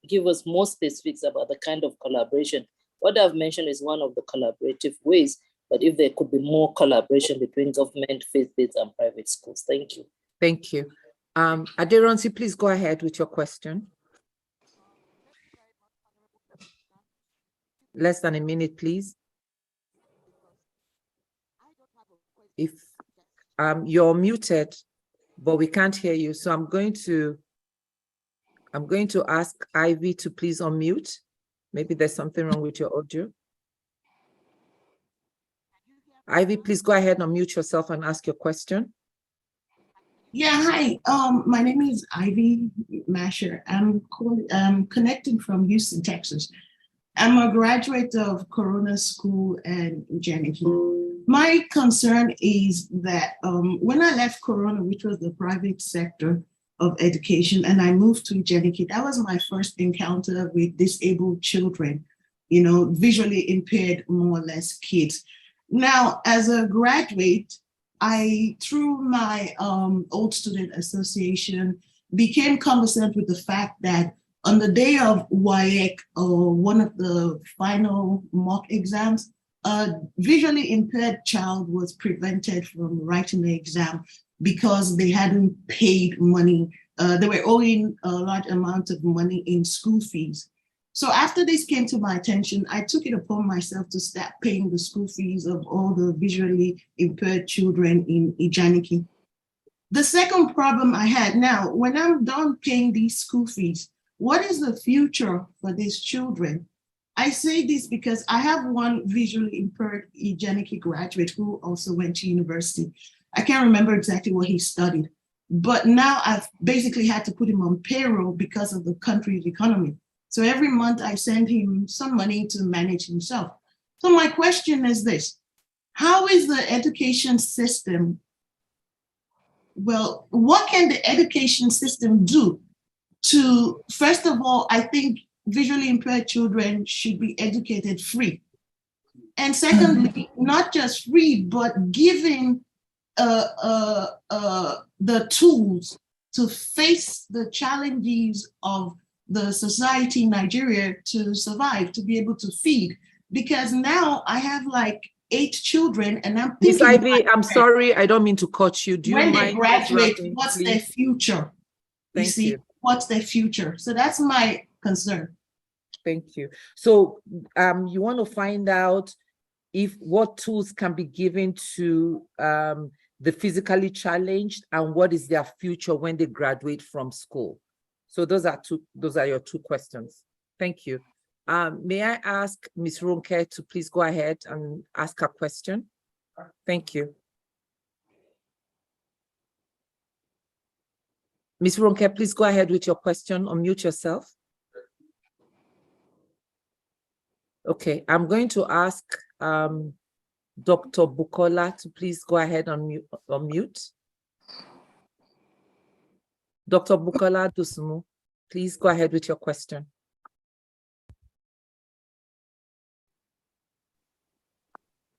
give us more specifics about the kind of collaboration. What I've mentioned is one of the collaborative ways, but if there could be more collaboration between government, faith-based, and private schools. Thank you. Thank you. Aderonsi, please go ahead with your question. Less than a minute, please. If you're muted, but we can't hear you, so I'm going to ask Ivy to please unmute. Maybe there's something wrong with your audio. Ivy, please go ahead and unmute yourself and ask your question. Yeah, hi. My name is Ivy Masher. I'm connecting from Houston, Texas. I'm a graduate of Corona School and Eugenics. My concern is that when I left Corona, which was the private sector of education, and I moved to Eugenics, that was my first encounter with disabled children, visually impaired, more or less kids. Now, as a graduate, through my old student association, became conversant with the fact that on the day of WAEC, or one of the final mock exams, a visually impaired child was prevented from writing the exam because they hadn't paid money. They were owing a large amount of money in school fees. So after this came to my attention, I took it upon myself to start paying the school fees of all the visually impaired children in Ijaniki. The second problem I had now, when I'm done paying these school fees, what is the future for these children? I say this because I have one visually impaired Ijaniki graduate who also went to university. I can't remember exactly what he studied, but now I've basically had to put him on payroll because of the country's economy. So every month I send him some money to manage himself. So my question is this: how is the education system? Well, what can the education system do to, first of all, I think visually impaired children should be educated free. And secondly, not just free, but giving the tools to face the challenges of the society in Nigeria to survive, to be able to feed. Because now I have like 8 children and I'm thinking— Miss Ivy, I'm sorry, I don't mean to cut you. Do you when mind they graduate, wrapping, what's please? their future? Thank you. What's their future? So that's my concern. Thank you. So you want to find out what tools can be given to the physically challenged and what is their future when they graduate from school. So those are your 2 questions. Thank you. May I ask Ms. Ronke to please go ahead and ask her question? Thank you. Ms. Ronke, please go ahead with your question. Unmute yourself. Okay, I'm going to ask Dr. Bukola to please go ahead and unmute. Dr. Bukola Dusumu, please go ahead with your question.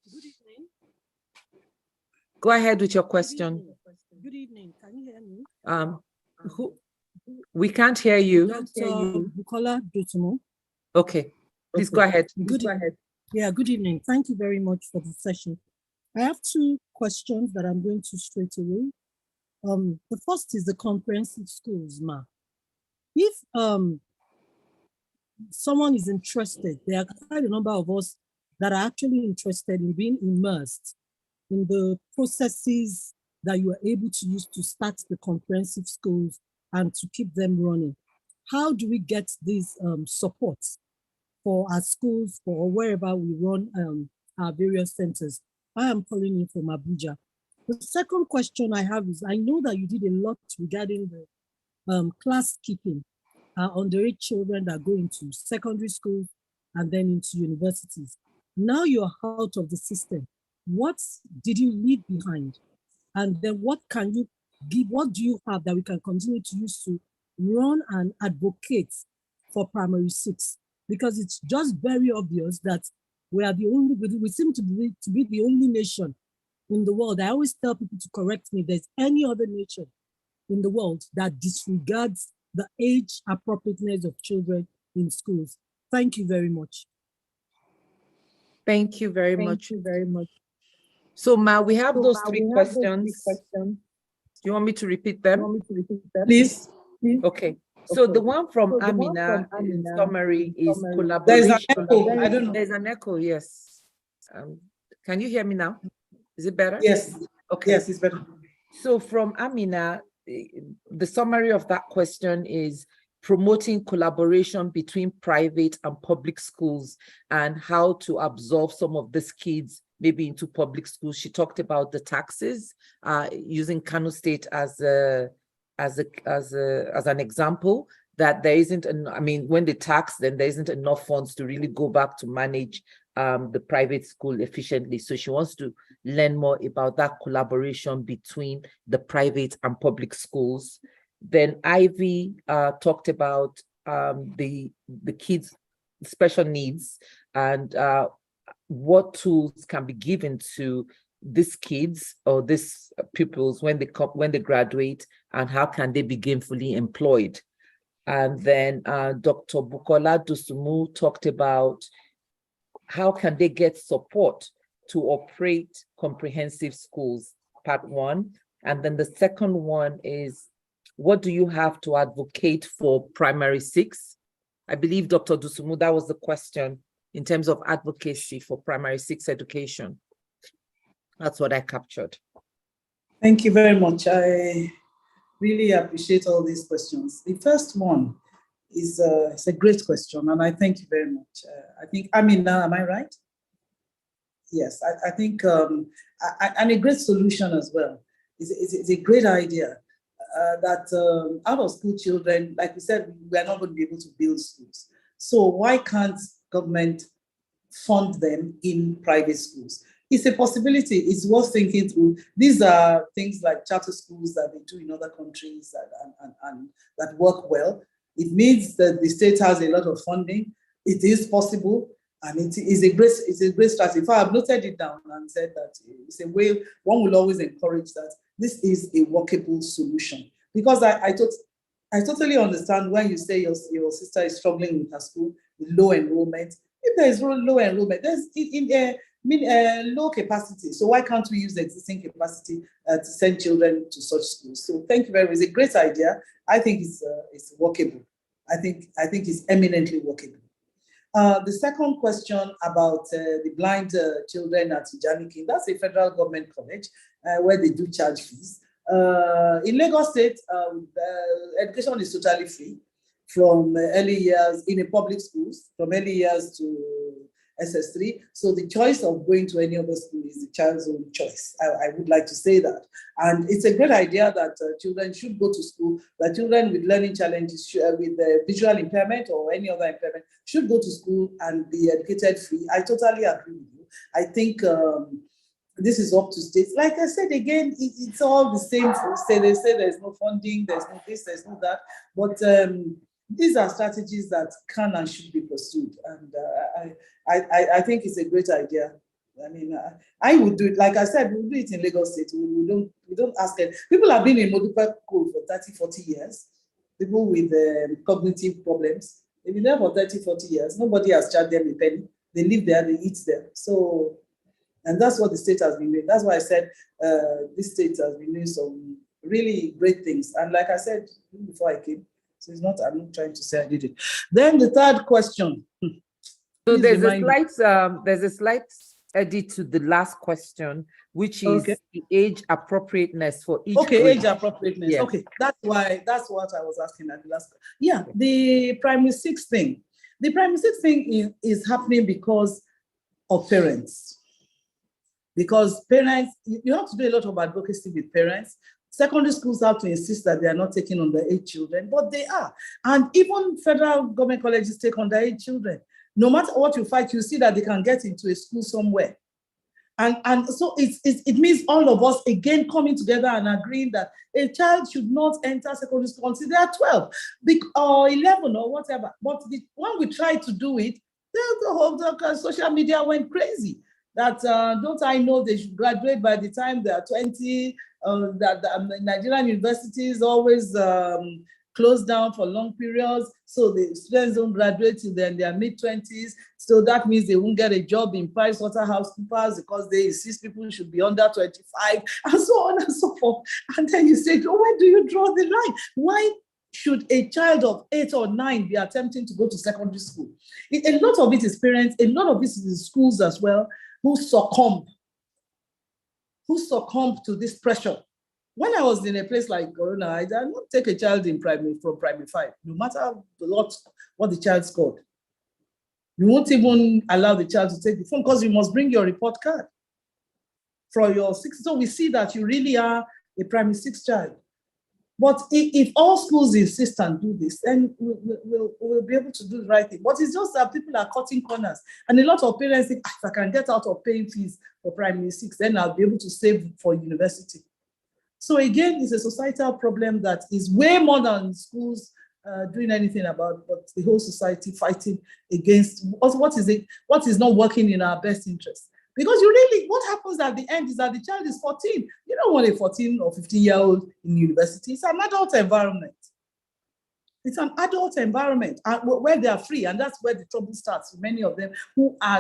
Good evening. Go ahead with your question. Good evening. Can you hear me? We can't hear you. Dr. Bukola Dusumu. Okay, please go ahead. Go ahead. Yeah, good evening. Thank you very much for the session. I have 2 questions that I'm going to straight away. The first is the comprehensive schools, Ma. If someone is interested, there are quite a number of us that are actually interested in being immersed in the processes that you are able to use to start the comprehensive schools and to keep them running. How do we get these supports for our schools, for wherever we run our various centers? I am calling in from Abuja. The second question I have is, I know that you did a lot regarding the class keeping, underage children that go into secondary schools and then into universities. Now you're out of the system. What did you leave behind? And then what can you give, what do you have that we can continue to use to run and advocate for primary 6? Because it's just very obvious that we are the only, we seem to be the only nation in the world. I always tell people to correct me, there's any other nation in the world that disregards the age appropriateness of children in schools. Thank you very much. Thank you very much. Thank you very much. So, Ma, we have those three questions. Do you want me to repeat them? Please. Okay. So the one from Amina, in summary, is collaboration. There's an echo. I don't know. There's an echo, yes. Can you hear me now? Is it better? Yes. Okay. Yes, it's better. So from Amina, the summary of that question is promoting collaboration between private and public schools and how to absorb some of these kids maybe into public schools. She talked about the taxes, using Kano State as an example, that there isn't, when they tax, then there isn't enough funds to really go back to manage the private school efficiently. So she wants to learn more about that collaboration between the private and public schools. Then Ivy talked about the kids' special needs and what tools can be given to these kids or these pupils when they graduate, and how can they be gainfully employed. And then Dr. Bukola Dusumu talked about how can they get support to operate comprehensive schools, part one. And then the second one is, what do you have to advocate for primary 6? I believe, Dr. Dusumu, that was the question in terms of advocacy for primary 6 education. That's what I captured. Thank you very much. I really appreciate all these questions. The first one is it's a great question, and I thank you very much. I think, Amina, am I right? Yes, I think, and a great solution as well. It's a great idea that out of school children, like we said, we are not going to be able to build schools. So why can't government fund them in private schools? It's a possibility. It's worth thinking through. These are things like charter schools that they do in other countries and that work well. It means that the state has a lot of funding. It is possible, and it is a great strategy. If I have noted it down and said that it's a way one will always encourage that this is a workable solution. Because I totally understand when you say your sister is struggling with her school with low enrollment. If there is low enrollment, there's low capacity. So why can't we use the existing capacity to send children to such schools? So thank you very much. It's a great idea. I think it's workable. I think it's eminently workable. The second question about the blind children at Tijani, that's a federal government college where they do charge fees. In Lagos State, education is totally free from early years in a public schools, from early years to SS3. So the choice of going to any other school is the child's own choice. I would like to say that. And it's a great idea that children should go to school, that children with learning challenges, with visual impairment or any other impairment, should go to school and be educated free. I totally agree with you. I think this is up to states. Like I said, again, it's all the same. They say there's no funding, there's no this, there's no that. But these are strategies that can and should be pursued. And I think it's a great idea. I mean, I would do it. Like I said, we'll do it in Lagos State. We don't ask them. People have been in Modupe School for 30, 40 years. People with cognitive problems. They've been there for 30, 40 years. Nobody has charged them a penny. They live there, they eat there. So, and that's what the state has been doing. That's why I said this state has been doing some really great things. And like I said before I came, So it's not, I'm not trying to say I did it. Then the third question. So there's a slight edit to the last question, which is the age appropriateness for each grade. Age appropriateness. Yeah. Okay, that's what I was asking at the last. Yeah, the primary 6 thing. The primary 6 thing is happening because of parents. Because parents, you have to do a lot of advocacy with parents. Secondary schools have to insist that they are not taking underage children, but they are. And even federal government colleges take underage children. No matter what you fight, you see that they can get into a school somewhere. And so it means all of us again coming together and agreeing that a child should not enter secondary school until they are 12 or 11 or whatever. But when we tried to do it, the whole social media went crazy. That don't I know they should graduate by the time they are 20, that the Nigerian universities always closed down for long periods, so the students don't graduate till they're in their mid-20s. So that means they won't get a job in PricewaterhouseCoopers because they insist people should be under 25, and so on and so forth. And then you say, oh, where do you draw the line? Why should a child of 8 or 9 be attempting to go to secondary school? A lot of it is parents, a lot of it is schools as well, who succumb to this pressure. When I was in a place like Corona, I did not take a child in from primary 5, no matter what the child scored. You won't even allow the child to take the phone because you must bring your report card for your 6. So we see that you really are a primary 6 child. But if all schools insist and do this, then we'll be able to do the right thing. But it's just that people are cutting corners. And a lot of parents think, if I can get out of paying fees for primary 6, then I'll be able to save for university. So again, it's a societal problem that is way more than schools doing anything about, but the whole society fighting against what is not working in our best interest. Because what happens at the end is that the child is 14. You don't want a 14 or 15-year-old in university. It's an adult environment. It's an adult environment where they are free, and that's where the trouble starts. Many of them who are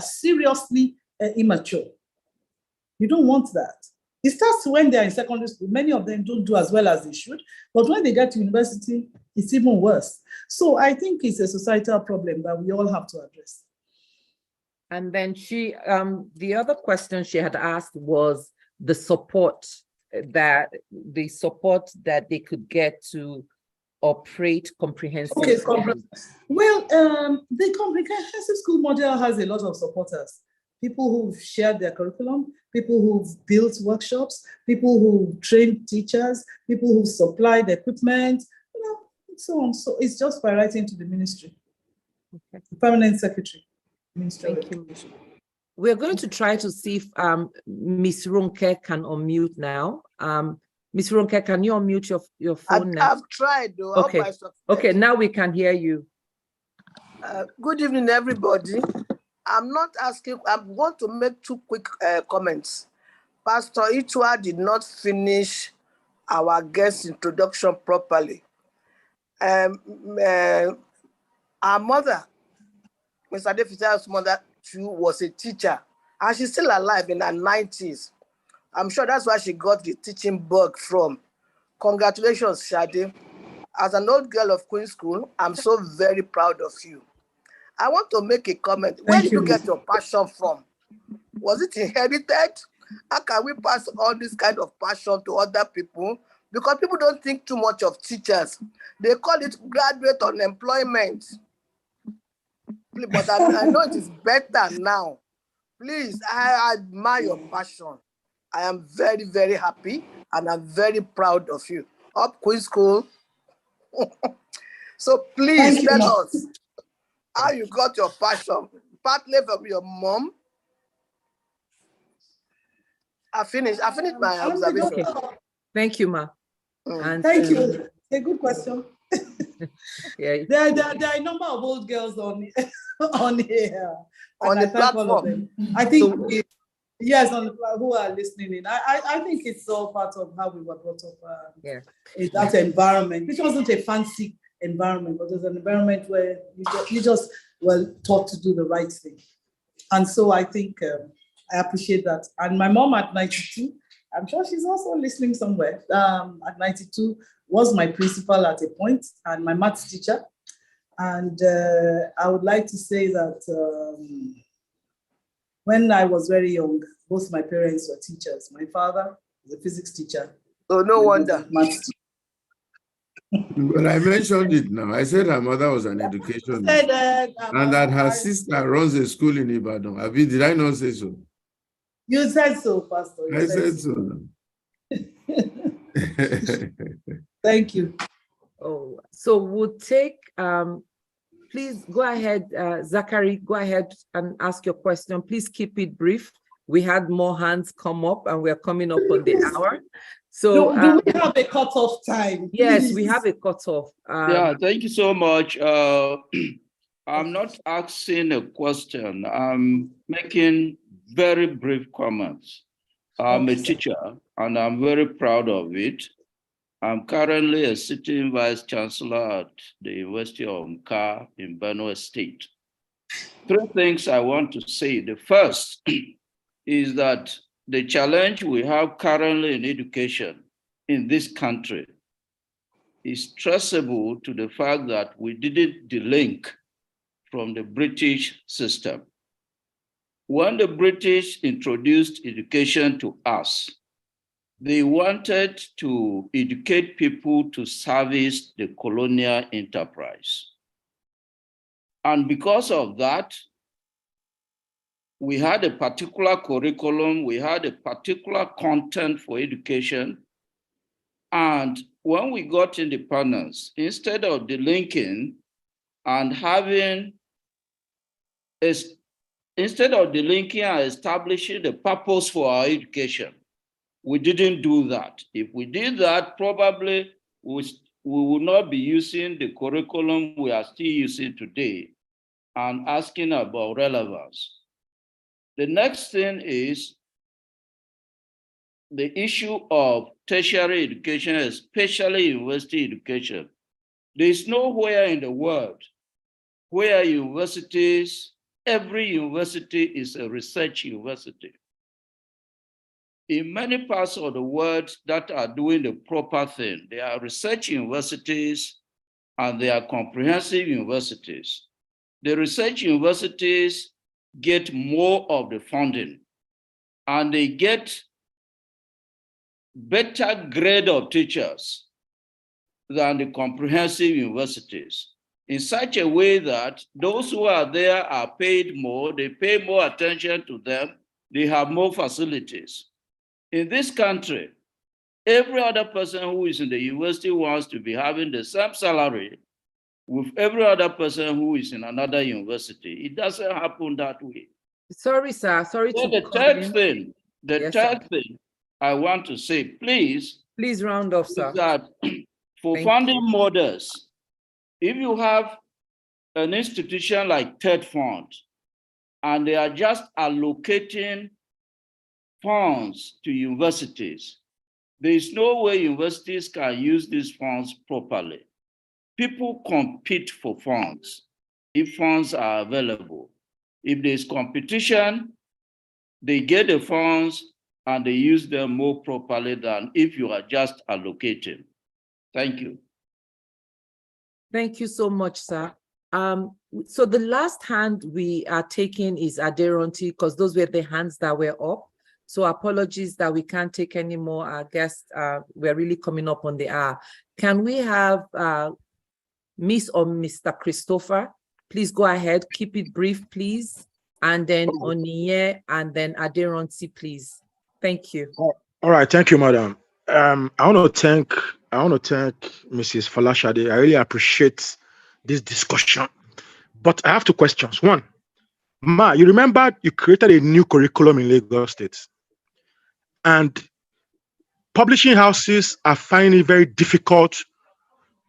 seriously immature. You don't want that. It starts when they're in secondary school. Many of them don't do as well as they should, but when they get to university, it's even worse. So I think it's a societal problem that we all have to address. And then the other question she had asked was the support that they could get to operate comprehensive. Okay, well, the comprehensive school model has a lot of supporters. People who've shared their curriculum, people who've built workshops, people who've trained teachers, people who've supplied equipment, and so on. So it's just by writing to the ministry, the permanent secretary. Thank you. We're going to try to see if Ms. Ronke can unmute now. Ms. Ronke, can you unmute your phone now? I've tried, though. Okay. Okay, now we can hear you. Good evening, everybody. I'm not asking, I want to make 2 quick comments. Pastor Itua did not finish our guest introduction properly. Our mother, Mr. Adefisayo's mother, she was a teacher, and she's still alive in her 90s. I'm sure that's why she got the teaching bug from. Congratulations, Shade. As an old girl of Queen's School, I'm so very proud of you. I want to make a comment. Where did you get your passion from? Was it inherited? How can we pass all this kind of passion to other people? Because people don't think too much of teachers. They call it graduate unemployment. But I know it is better now. Please, I admire your passion. I am very, very happy, and I'm very proud of you. Up Queen's School. So please tell us how you got your passion. Partly from your mom. I finished my observation. Okay. Thank you, Ma. And thank you. A good question. Yeah. There are a number of old girls on here. On the platform. I think yes, who are listening in. I think it's all part of how we were brought up. In that environment, which wasn't a fancy environment, but it was an environment where you just were taught to do the right thing. And so I think I appreciate that. And my mom at 92, I'm sure she's also listening somewhere. At 92, was my principal at a point and my maths teacher. And I would like to say that when I was very young, both my parents were teachers. My father was a physics teacher. Oh, no wonder. Maths teacher. But I mentioned it now. I said her mother was an educationist. And that her sister runs a school in Ibadan. Abi, did I not say so? You said so, Pastor. I said so. Thank you. Oh, so we'll take, please go ahead, Zachary, go ahead and ask your question. Please keep it brief. We had more hands come up and we're coming up on the hour. So do we have a cutoff time? Yes, please? we have a cutoff. Yeah, thank you so much. I'm not asking a question. I'm making very brief comments. I'm a teacher and I'm very proud of it. I'm currently a sitting vice chancellor at the University of Nkar in Benue State. 3 things I want to say. The first is that the challenge we have currently in education in this country is traceable to the fact that we didn't delink from the British system. When the British introduced education to us, they wanted to educate people to service the colonial enterprise. And because of that, we had a particular curriculum, we had a particular content for education. And when we got independence, instead of delinking and establishing the purpose for our education, we didn't do that. If we did that, probably we would not be using the curriculum we are still using today and asking about relevance. The next thing is the issue of tertiary education, especially university education. There is nowhere in the world where every university is a research university. In many parts of the world that are doing the proper thing, there are research universities and there are comprehensive universities. The research universities get more of the funding and they get better grade of teachers than the comprehensive universities, in such a way that those who are there are paid more, they pay more attention to them, they have more facilities. In this country, every other person who is in the university wants to be having the same salary with every other person who is in another university. It doesn't happen that way. Sorry, sir. Sorry so to the third thing I want to say, please round off, sir. Is that for Thank funding you. models, if you have an institution like TED Fund and they are just allocating funds to universities, there is no way universities can use these funds properly. People compete for funds if funds are available. If there's competition, they get the funds and they use them more properly than if you are just allocating. Thank you. Thank you so much, sir. So the last hand we are taking is Aderonti, because those were the hands that were up. So apologies that we can't take any more. Our guests, we're really coming up on the hour. Can we have Miss or Mr. Christopher? Please go ahead, keep it brief, please. And then Oniye and then Aderonti, please. Thank you. All right, thank you, madam. I want to thank Mrs. Folasade. I really appreciate this discussion. But I have 2 questions. One, Ma, you remember you created a new curriculum in Lagos State, and publishing houses are finding it very difficult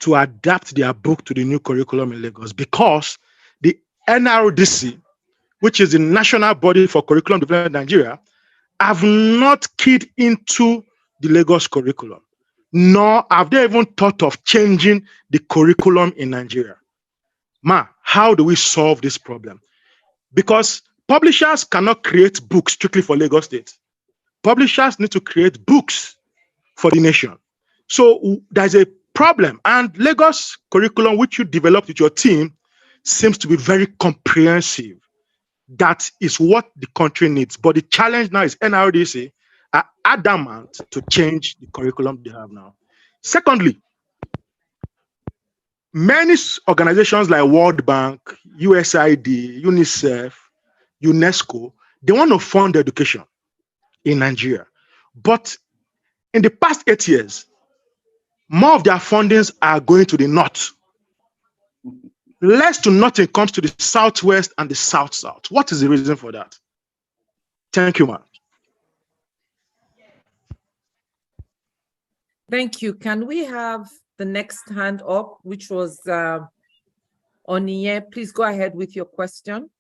to adapt their book to the new curriculum in Lagos because the NRDC, which is the national body for curriculum development in Nigeria, have not keyed into the Lagos curriculum, nor have they even thought of changing the curriculum in Nigeria. Ma, how do we solve this problem? Because publishers cannot create books strictly for Lagos State. Publishers need to create books for the nation. So there's a problem. And Lagos curriculum, which you developed with your team, seems to be very comprehensive. That is what the country needs. But the challenge now is NRDC are adamant to change the curriculum they have now. Secondly, many organizations like World Bank, USAID, UNICEF, UNESCO, they want to fund education in Nigeria. But in the past 8 years, more of their fundings are going to the north. Less to nothing comes to the southwest and the south-south. What is the reason for that? Thank you, ma'am. Thank you. Can we have the next hand up, which was Oniye? Please go ahead with your question.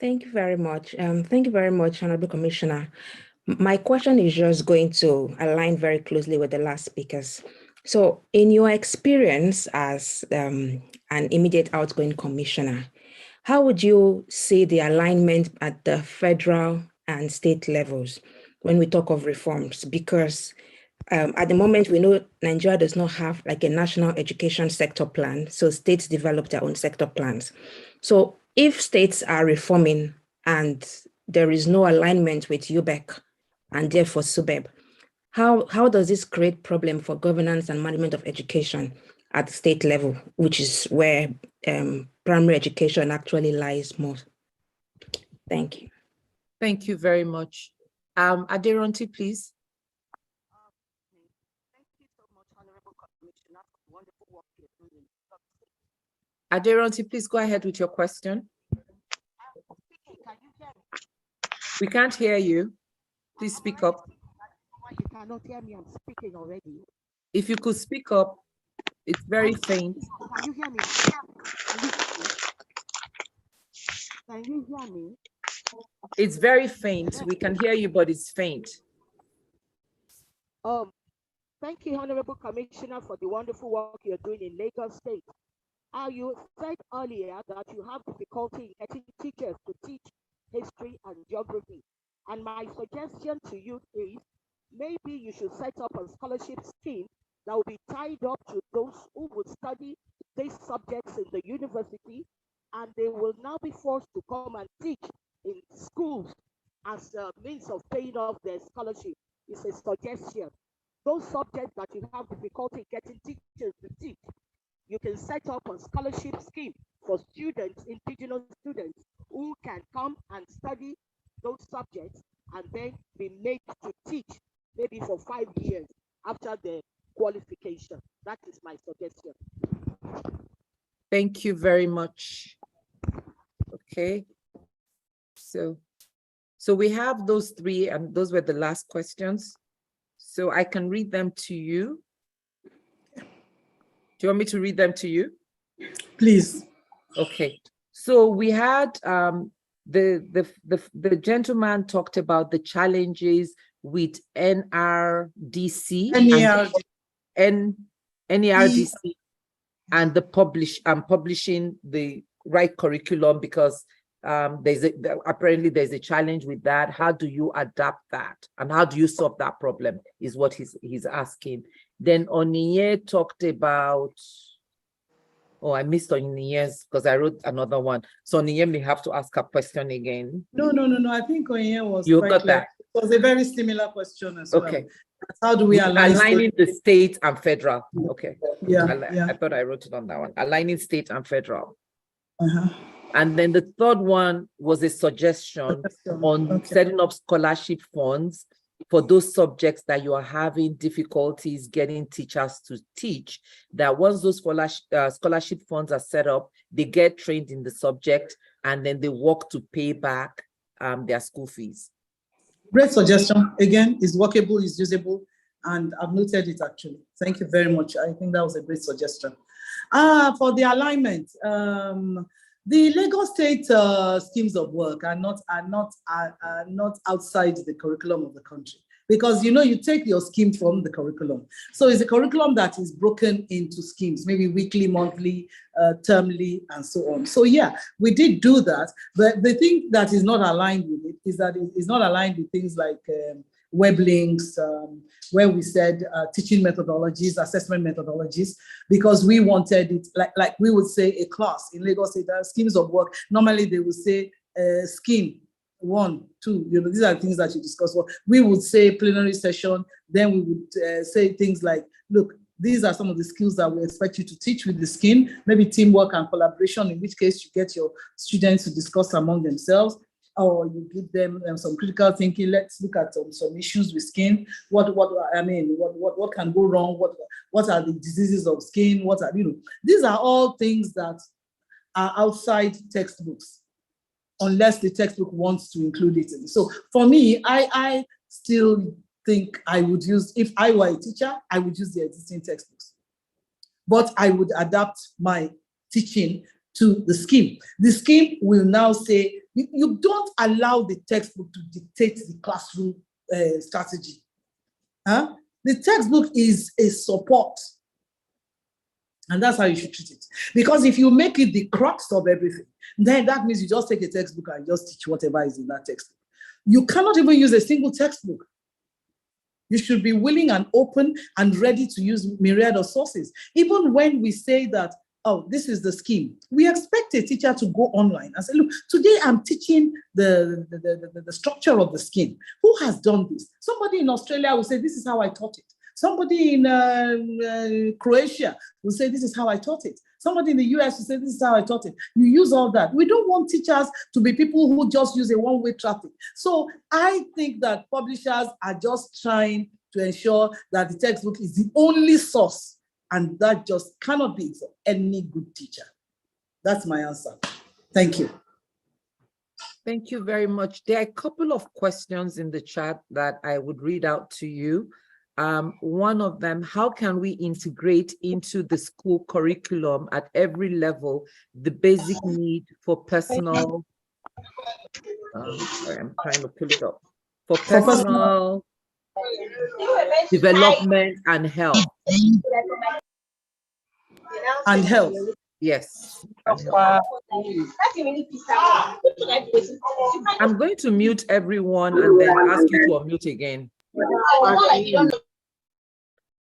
Thank you very much. Thank you very much, Honorable Commissioner. My question is just going to align very closely with the last speakers. So in your experience as an immediate outgoing commissioner, how would you see the alignment at the federal and state levels when we talk of reforms? Because at the moment, we know Nigeria does not have like a national education sector plan, so states develop their own sector plans. So if states are reforming and there is no alignment with UBEC and therefore SUBEB, how does this create problem for governance and management of education at the state level, which is where primary education actually lies more? Thank you. Thank you very much. Aderonti, please. Thank you so much, Honorable Commissioner, for the wonderful work you're doing. Aderonti, please go ahead with your question. Can you hear me? We can't hear you. Please speak up. You cannot hear me. I'm speaking already. If you could speak up, it's very faint. Can you hear me? Can you hear me? It's very faint. We can hear you, but it's faint. Thank you, Honorable Commissioner, for the wonderful work you're doing in Lagos State. You said earlier that you have difficulty in getting teachers to teach history and geography. And my suggestion to you is maybe you should set up a scholarship scheme that will be tied up to those who would study these subjects in the university, and they will now be forced to come and teach in schools as a means of paying off their scholarship. It's a suggestion. Those subjects that you have difficulty getting teachers to teach, you can set up a scholarship scheme for students, indigenous students, who can come and study those subjects and then be made to teach maybe for 5 years after the qualification. That is my suggestion. Thank you very much. Okay. So we have those three, and those were the last questions. So I can read them to you. Do you want me to read them to you? Please. Okay. So we had the gentleman talked about the challenges with NRDC and NERDC and the publishing the right curriculum, because apparently there's a challenge with that. How do you adapt that, and how do you solve that problem is what he's asking. Then Oniye talked about, oh, I missed Oniye's because I wrote another one. So Oniye may have to ask a question again. No. I think Oniye was You quite got clear. that? It was a very similar question as well. Okay. How do we align aligning the state and federal? Okay. Yeah. I thought I wrote it on that one. Aligning state and federal. And then the third one was a suggestion on setting up scholarship funds for those subjects that you are having difficulties getting teachers to teach, that once those scholarship funds are set up, they get trained in the subject and then they work to pay back their school fees. Great suggestion. Again, it's workable, it's usable, and I've noted it actually. Thank you very much. I think that was a great suggestion. For the alignment, the Lagos State schemes of work are not outside the curriculum of the country, because you take your scheme from the curriculum. So it's a curriculum that is broken into schemes, maybe weekly, monthly, termly, and so on. So yeah, we did do that. But the thing that is not aligned with it is that it is not aligned with things like web links, where we said teaching methodologies, assessment methodologies, because we wanted it, like we would say a class in Lagos State, there are schemes of work. Normally they would say scheme 1, 2, these are things that you discuss. Well, we would say plenary session, then we would say things like, look, these are some of the skills that we expect you to teach with the scheme, maybe teamwork and collaboration, in which case you get your students to discuss among themselves, or you give them some critical thinking. Let's look at some issues with skin. What can go wrong? What are the diseases of skin? These are all things that are outside textbooks, unless the textbook wants to include it. So for me, I still think I would use, if I were a teacher, I would use the existing textbooks. But I would adapt my teaching to the scheme. The scheme will now say, you don't allow the textbook to dictate the classroom strategy. The textbook is a support. And that's how you should treat it. Because if you make it the crux of everything, then that means you just take a textbook and just teach whatever is in that textbook. You cannot even use a single textbook. You should be willing and open and ready to use myriad of sources. Even when we say that, oh, this is the scheme, we expect a teacher to go online and say, look, today I'm teaching the structure of the scheme. Who has done this? Somebody in Australia will say, this is how I taught it. Somebody in Croatia will say, this is how I taught it. Somebody in the US will say, this is how I taught it. You use all that. We don't want teachers to be people who just use a one-way traffic. So I think that publishers are just trying to ensure that the textbook is the only source, and that just cannot be for any good teacher. That's my answer. Thank you. Thank you very much. There are a couple of questions in the chat that I would read out to you. One of them, how can we integrate into the school curriculum at every level the basic need for personal, sorry, I'm trying to pull it up, for personal development and health? And health. Yes. And health. I'm going to mute everyone and then ask you to unmute again.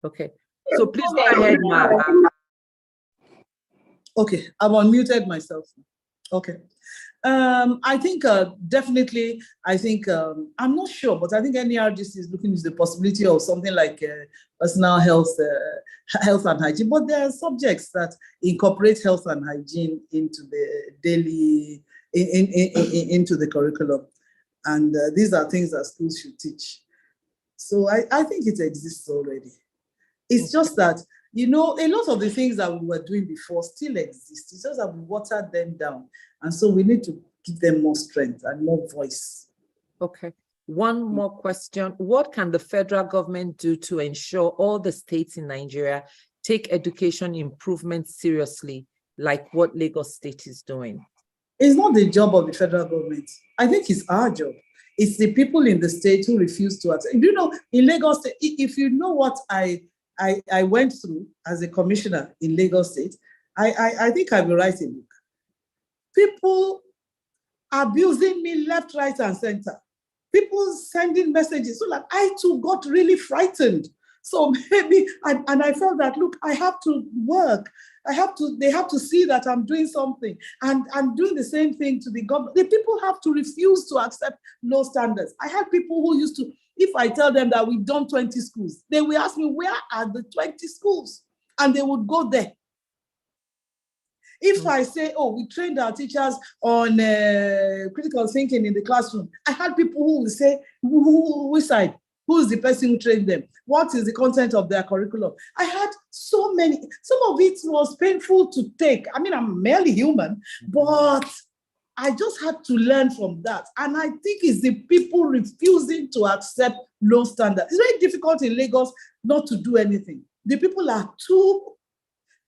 Okay, so please go ahead, Ma. Okay, I've unmuted myself. Okay. I think definitely, I'm not sure, but I think NERGC is looking into the possibility of something like personal health and hygiene, but there are subjects that incorporate health and hygiene into the daily, into the curriculum. And these are things that schools should teach. So I think it exists already. It's just that, a lot of the things that we were doing before still exist. It's just that we watered them down. And so we need to give them more strength and more voice. Okay. One more question. What can the federal government do to ensure all the states in Nigeria take education improvement seriously, like what Lagos State is doing? It's not the job of the federal government. I think it's our job. It's the people in the state who refuse to attend. In Lagos State, if you know what I went through as a commissioner in Lagos State, I think I will write a book. People abusing me left, right, and center. People sending messages. So I too got really frightened. So maybe, and I felt that, look, I have to work. They have to see that I'm doing something. And I'm doing the same thing to the government. The people have to refuse to accept low standards. I had people who used to, if I tell them that we've done 20 schools, they will ask me, where are the 20 schools? And they would go there. If I say, oh, we trained our teachers on critical thinking in the classroom, I had people who will say, which side? Who is the person who trained them? What is the content of their curriculum? I had so many. Some of it was painful to take. I mean, I'm merely human, but I just had to learn from that. And I think it's the people refusing to accept low standards. It's very difficult in Lagos not to do anything. The people are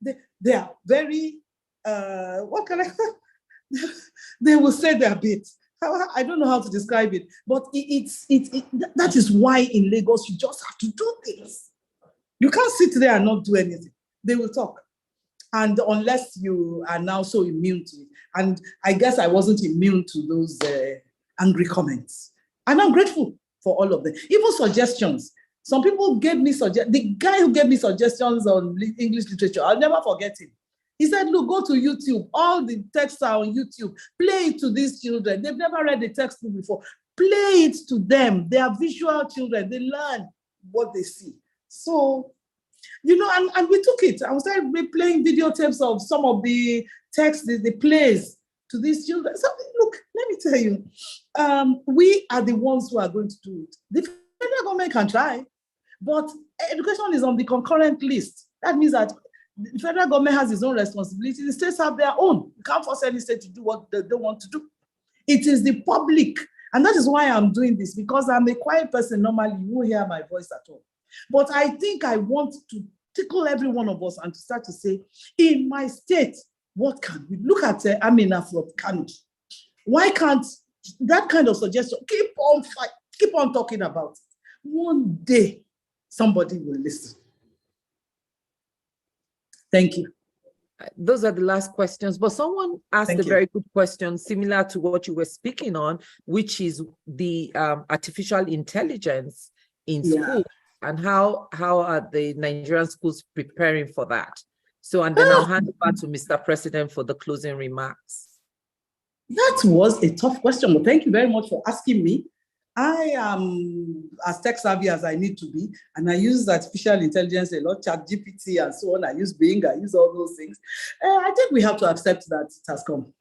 they are very, what can I say? They will say their bit. I don't know how to describe it, but that is why in Lagos, you just have to do things. You can't sit there and not do anything. They will talk. And unless you are now so immune to it. And I guess I wasn't immune to those angry comments. And I'm grateful for all of them. Even suggestions. Some people gave me the guy who gave me suggestions on English literature, I'll never forget him. He said, look, go to YouTube. All the texts are on YouTube. Play it to these children. They've never read the textbook before. Play it to them. They are visual children. They learn what they see. So, you know, and we took it. I was playing videotapes of some of the texts, the plays to these children. So, look, let me tell you, we are the ones who are going to do it. The federal government can try, but education is on the concurrent list. That means that the federal government has its own responsibility. The states have their own. You can't force any state to do what they don't want to do. It is the public. And that is why I'm doing this, because I'm a quiet person. Normally, you won't hear my voice at all. But I think I want to tickle every one of us and to start to say, in my state, what can we look at? Amina from Kano. Why can't that kind of suggestion keep on talking about it? One day, somebody will listen. Thank you. Those are the last questions, but someone asked a very good question similar to what you were speaking on, which is the artificial intelligence in school, and how are the Nigerian schools preparing for that? So, and then I'll hand over to Mr. President for the closing remarks. That was a tough question, but thank you very much for asking me. I am as tech savvy as I need to be, and I use artificial intelligence a lot, ChatGPT and so on. I use Bing, I use all those things. I think we have to accept that it has come,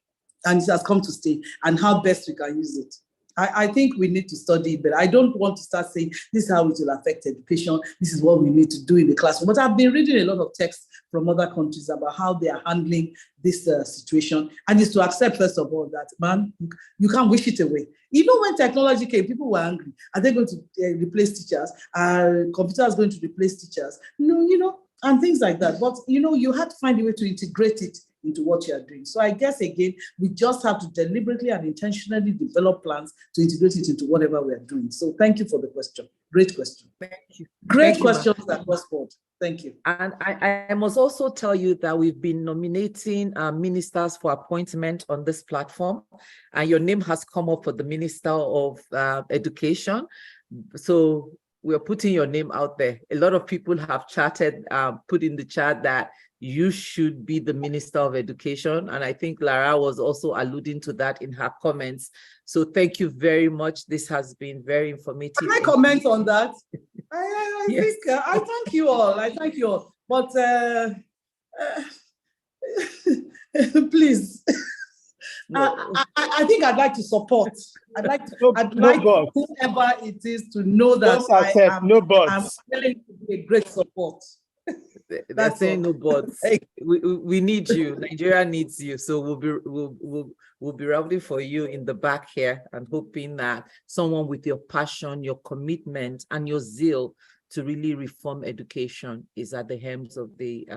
and it has come to stay, and how best we can use it. I think we need to study it, but I don't want to start saying this is how it will affect education. This is what we need to do in the classroom. But I've been reading a lot of texts from other countries about how they are handling this situation. And it's to accept, first of all, that, man, you can't wish it away. You know, when technology came, people were angry. Are they going to replace teachers? Are computers going to replace teachers? No, you know, and things like that. But, you know, you have to find a way to integrate it into what you are doing. So I guess, again, we just have to deliberately and intentionally develop plans to integrate it into whatever we are doing. So thank you for the question. Great question. Thank you. Great questions across board. Thank you. And I must also tell you that we've been nominating ministers for appointment on this platform, and your name has come up for the Minister of Education. So we're putting your name out there. A lot of people have chatted, put in the chat that you should be the Minister of Education. And I think Lara was also alluding to that in her comments. So thank you very much. This has been very informative. Can I comment on that? I Yes. think, I thank you all. I thank you all. But please, no. I think I'd like to support. I'd like whoever it is to know that I'm willing to be a great support. They're saying no buts. We need you. Nigeria needs you. So we'll be rooting for you in the back here and hoping that someone with your passion, your commitment, and your zeal to really reform education is at the helms of the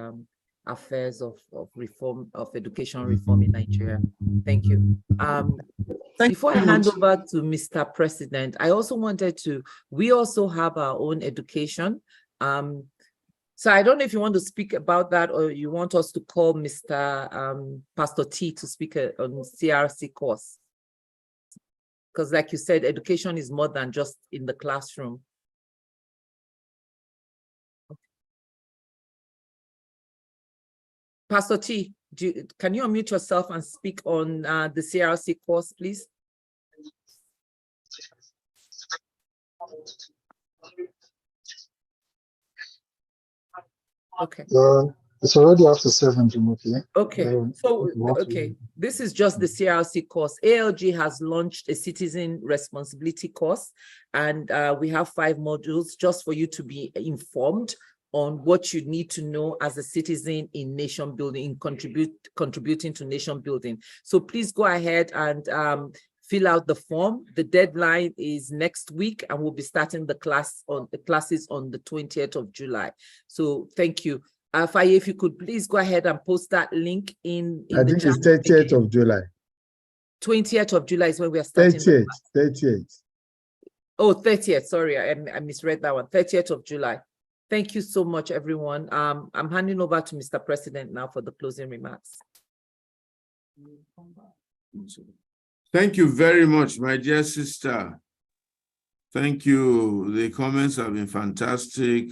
affairs of reform, of education reform in Nigeria. Thank you. Before I hand over to Mr. President, I also wanted to, we also have our own education. So I don't know if you want to speak about that, or you want us to call Mr. Pastor T to speak on CRC course. Because like you said, education is more than just in the classroom. Pastor T, can you unmute yourself and speak on the CRC course, please? Okay. It's already after 7, okay? Okay, so, okay, this is just the CRC course. ALG has launched a citizen responsibility course, and we have 5 modules just for you to be informed on what you need to know as a citizen in nation building, in contributing to nation building. So please go ahead and fill out the form. The deadline is next week, and we'll be starting the classes on the 20th of July. So thank you. Faye, if you could please go ahead and post that link in I think it's 30th of July. 20th of July is when we are starting. 30th. Oh, 30th. Sorry, I misread that one. 30th of July. Thank you so much, everyone. I'm handing over to Mr. President now for the closing remarks. Thank you very much, my dear sister. Thank you. The comments have been fantastic.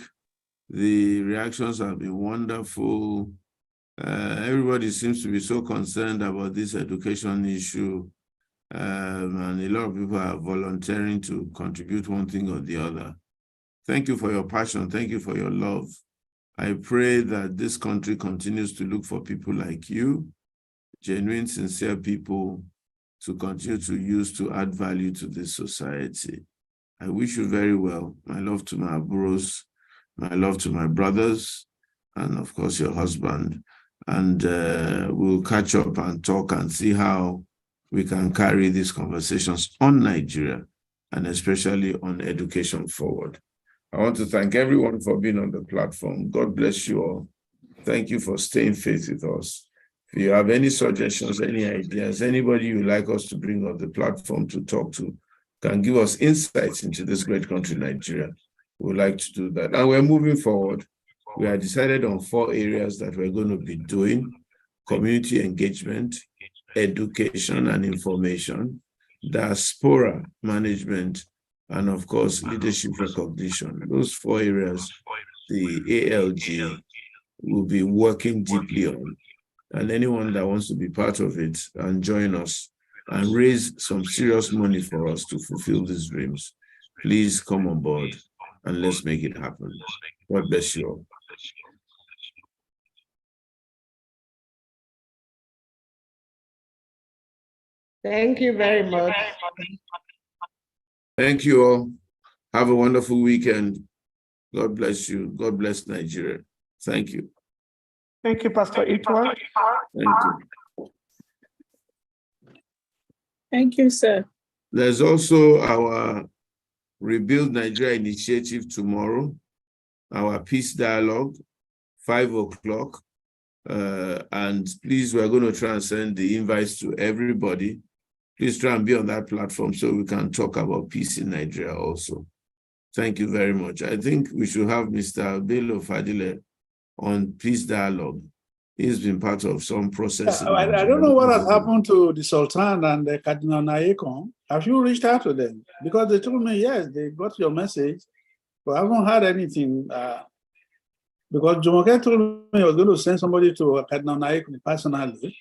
The reactions have been wonderful. Everybody seems to be so concerned about this education issue. And a lot of people are volunteering to contribute one thing or the other. Thank you for your passion. Thank you for your love. I pray that this country continues to look for people like you, genuine, sincere people to continue to use to add value to this society. I wish you very well. My love to my bros, my love to my brothers, and of course your husband. And we'll catch up and talk and see how we can carry these conversations on Nigeria and especially on education forward. I want to thank everyone for being on the platform. God bless you all. Thank you for staying faith with us. If you have any suggestions, any ideas, anybody you'd like us to bring on the platform to talk to, can give us insights into this great country, Nigeria. We'd like to do that. And we're moving forward. We have decided on 4 areas that we're going to be doing: community engagement, education and information, diaspora management, and of course, leadership recognition. Those 4 areas, the ALG will be working deeply on. And anyone that wants to be part of it and join us and raise some serious money for us to fulfill these dreams, please come on board and let's make it happen. God bless you all. Thank you very much. Thank you all. Have a wonderful weekend. God bless you. God bless Nigeria. Thank you. Thank you, Pastor Itwa. Thank you. Thank you, sir. There's also our Rebuild Nigeria initiative tomorrow, our peace dialogue, 5 o'clock. And please, we're going to try and send the invites to everybody. Please try and be on that platform so we can talk about peace in Nigeria also. Thank you very much. I think we should have Mr. Bello Fadile on peace dialogue. He's been part of some process. I don't know what has happened to the Sultan and the Cardinal Naikon. Have you reached out to them? Because they told me, yes, they got your message, but I haven't heard anything. Because Jumoke told me I was going to send somebody to Cardinal Naikon personally.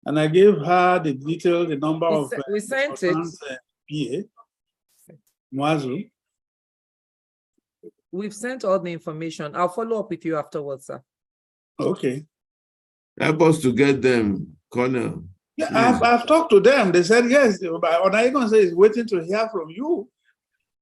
And I gave her the detail, the number of we sent it. PA, Mwazu. We've sent all the information. I'll follow up with you afterwards, sir. Okay. Help us to get them, Colonel. Yeah, I've talked to them. They said yes. Onaikon says he's waiting to hear from you.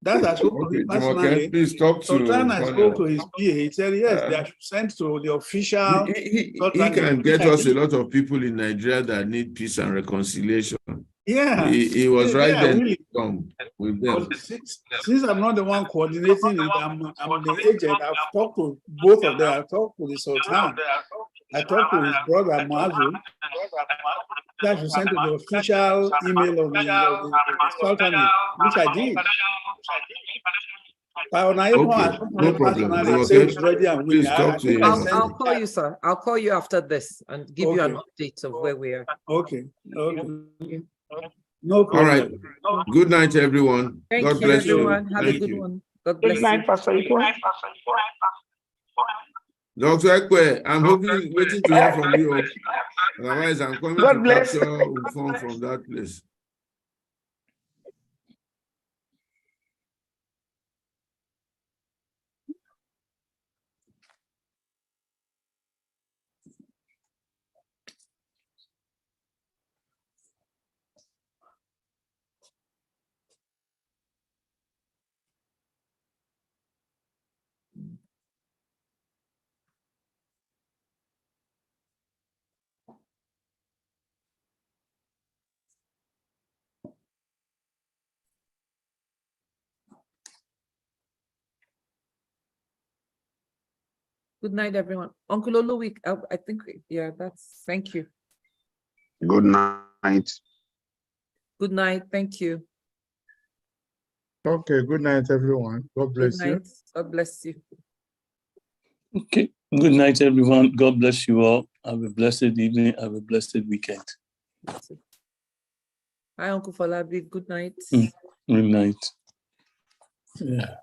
That I spoke to him personally. Please talk to Sultan, I spoke to his PA. He said yes, they are sent to the official. He can get us a lot of people in Nigeria that need peace and reconciliation. Yeah, he was right there really. With them. Since I'm not the one coordinating it, I'm the agent. I've talked to both of them. I've talked to the Sultan. I talked to his brother Mazu. That should send to the official email of the Sultan, which I did. No problem. Please talk to him. I'll call you, sir. I'll call you after this and give you an update of where we are. Okay. No problem. All right. Good night, everyone. Thank God you, bless everyone. you. Have a good one. God bless Good night, you. Pastor Itwa. Dr. Ekwe, I'm waiting to hear from you. Otherwise, I'm coming to capture inform from that place. Good night, everyone. Uncle Olu, I think, yeah, thank you. Good night. Good night. Thank you. Okay, good night, everyone. God bless you. Good night. God bless you. Okay. Good night, everyone. God bless you all. Have a blessed evening. Have a blessed weekend. Hi, Uncle Falabi. Good night. Good night. Yeah.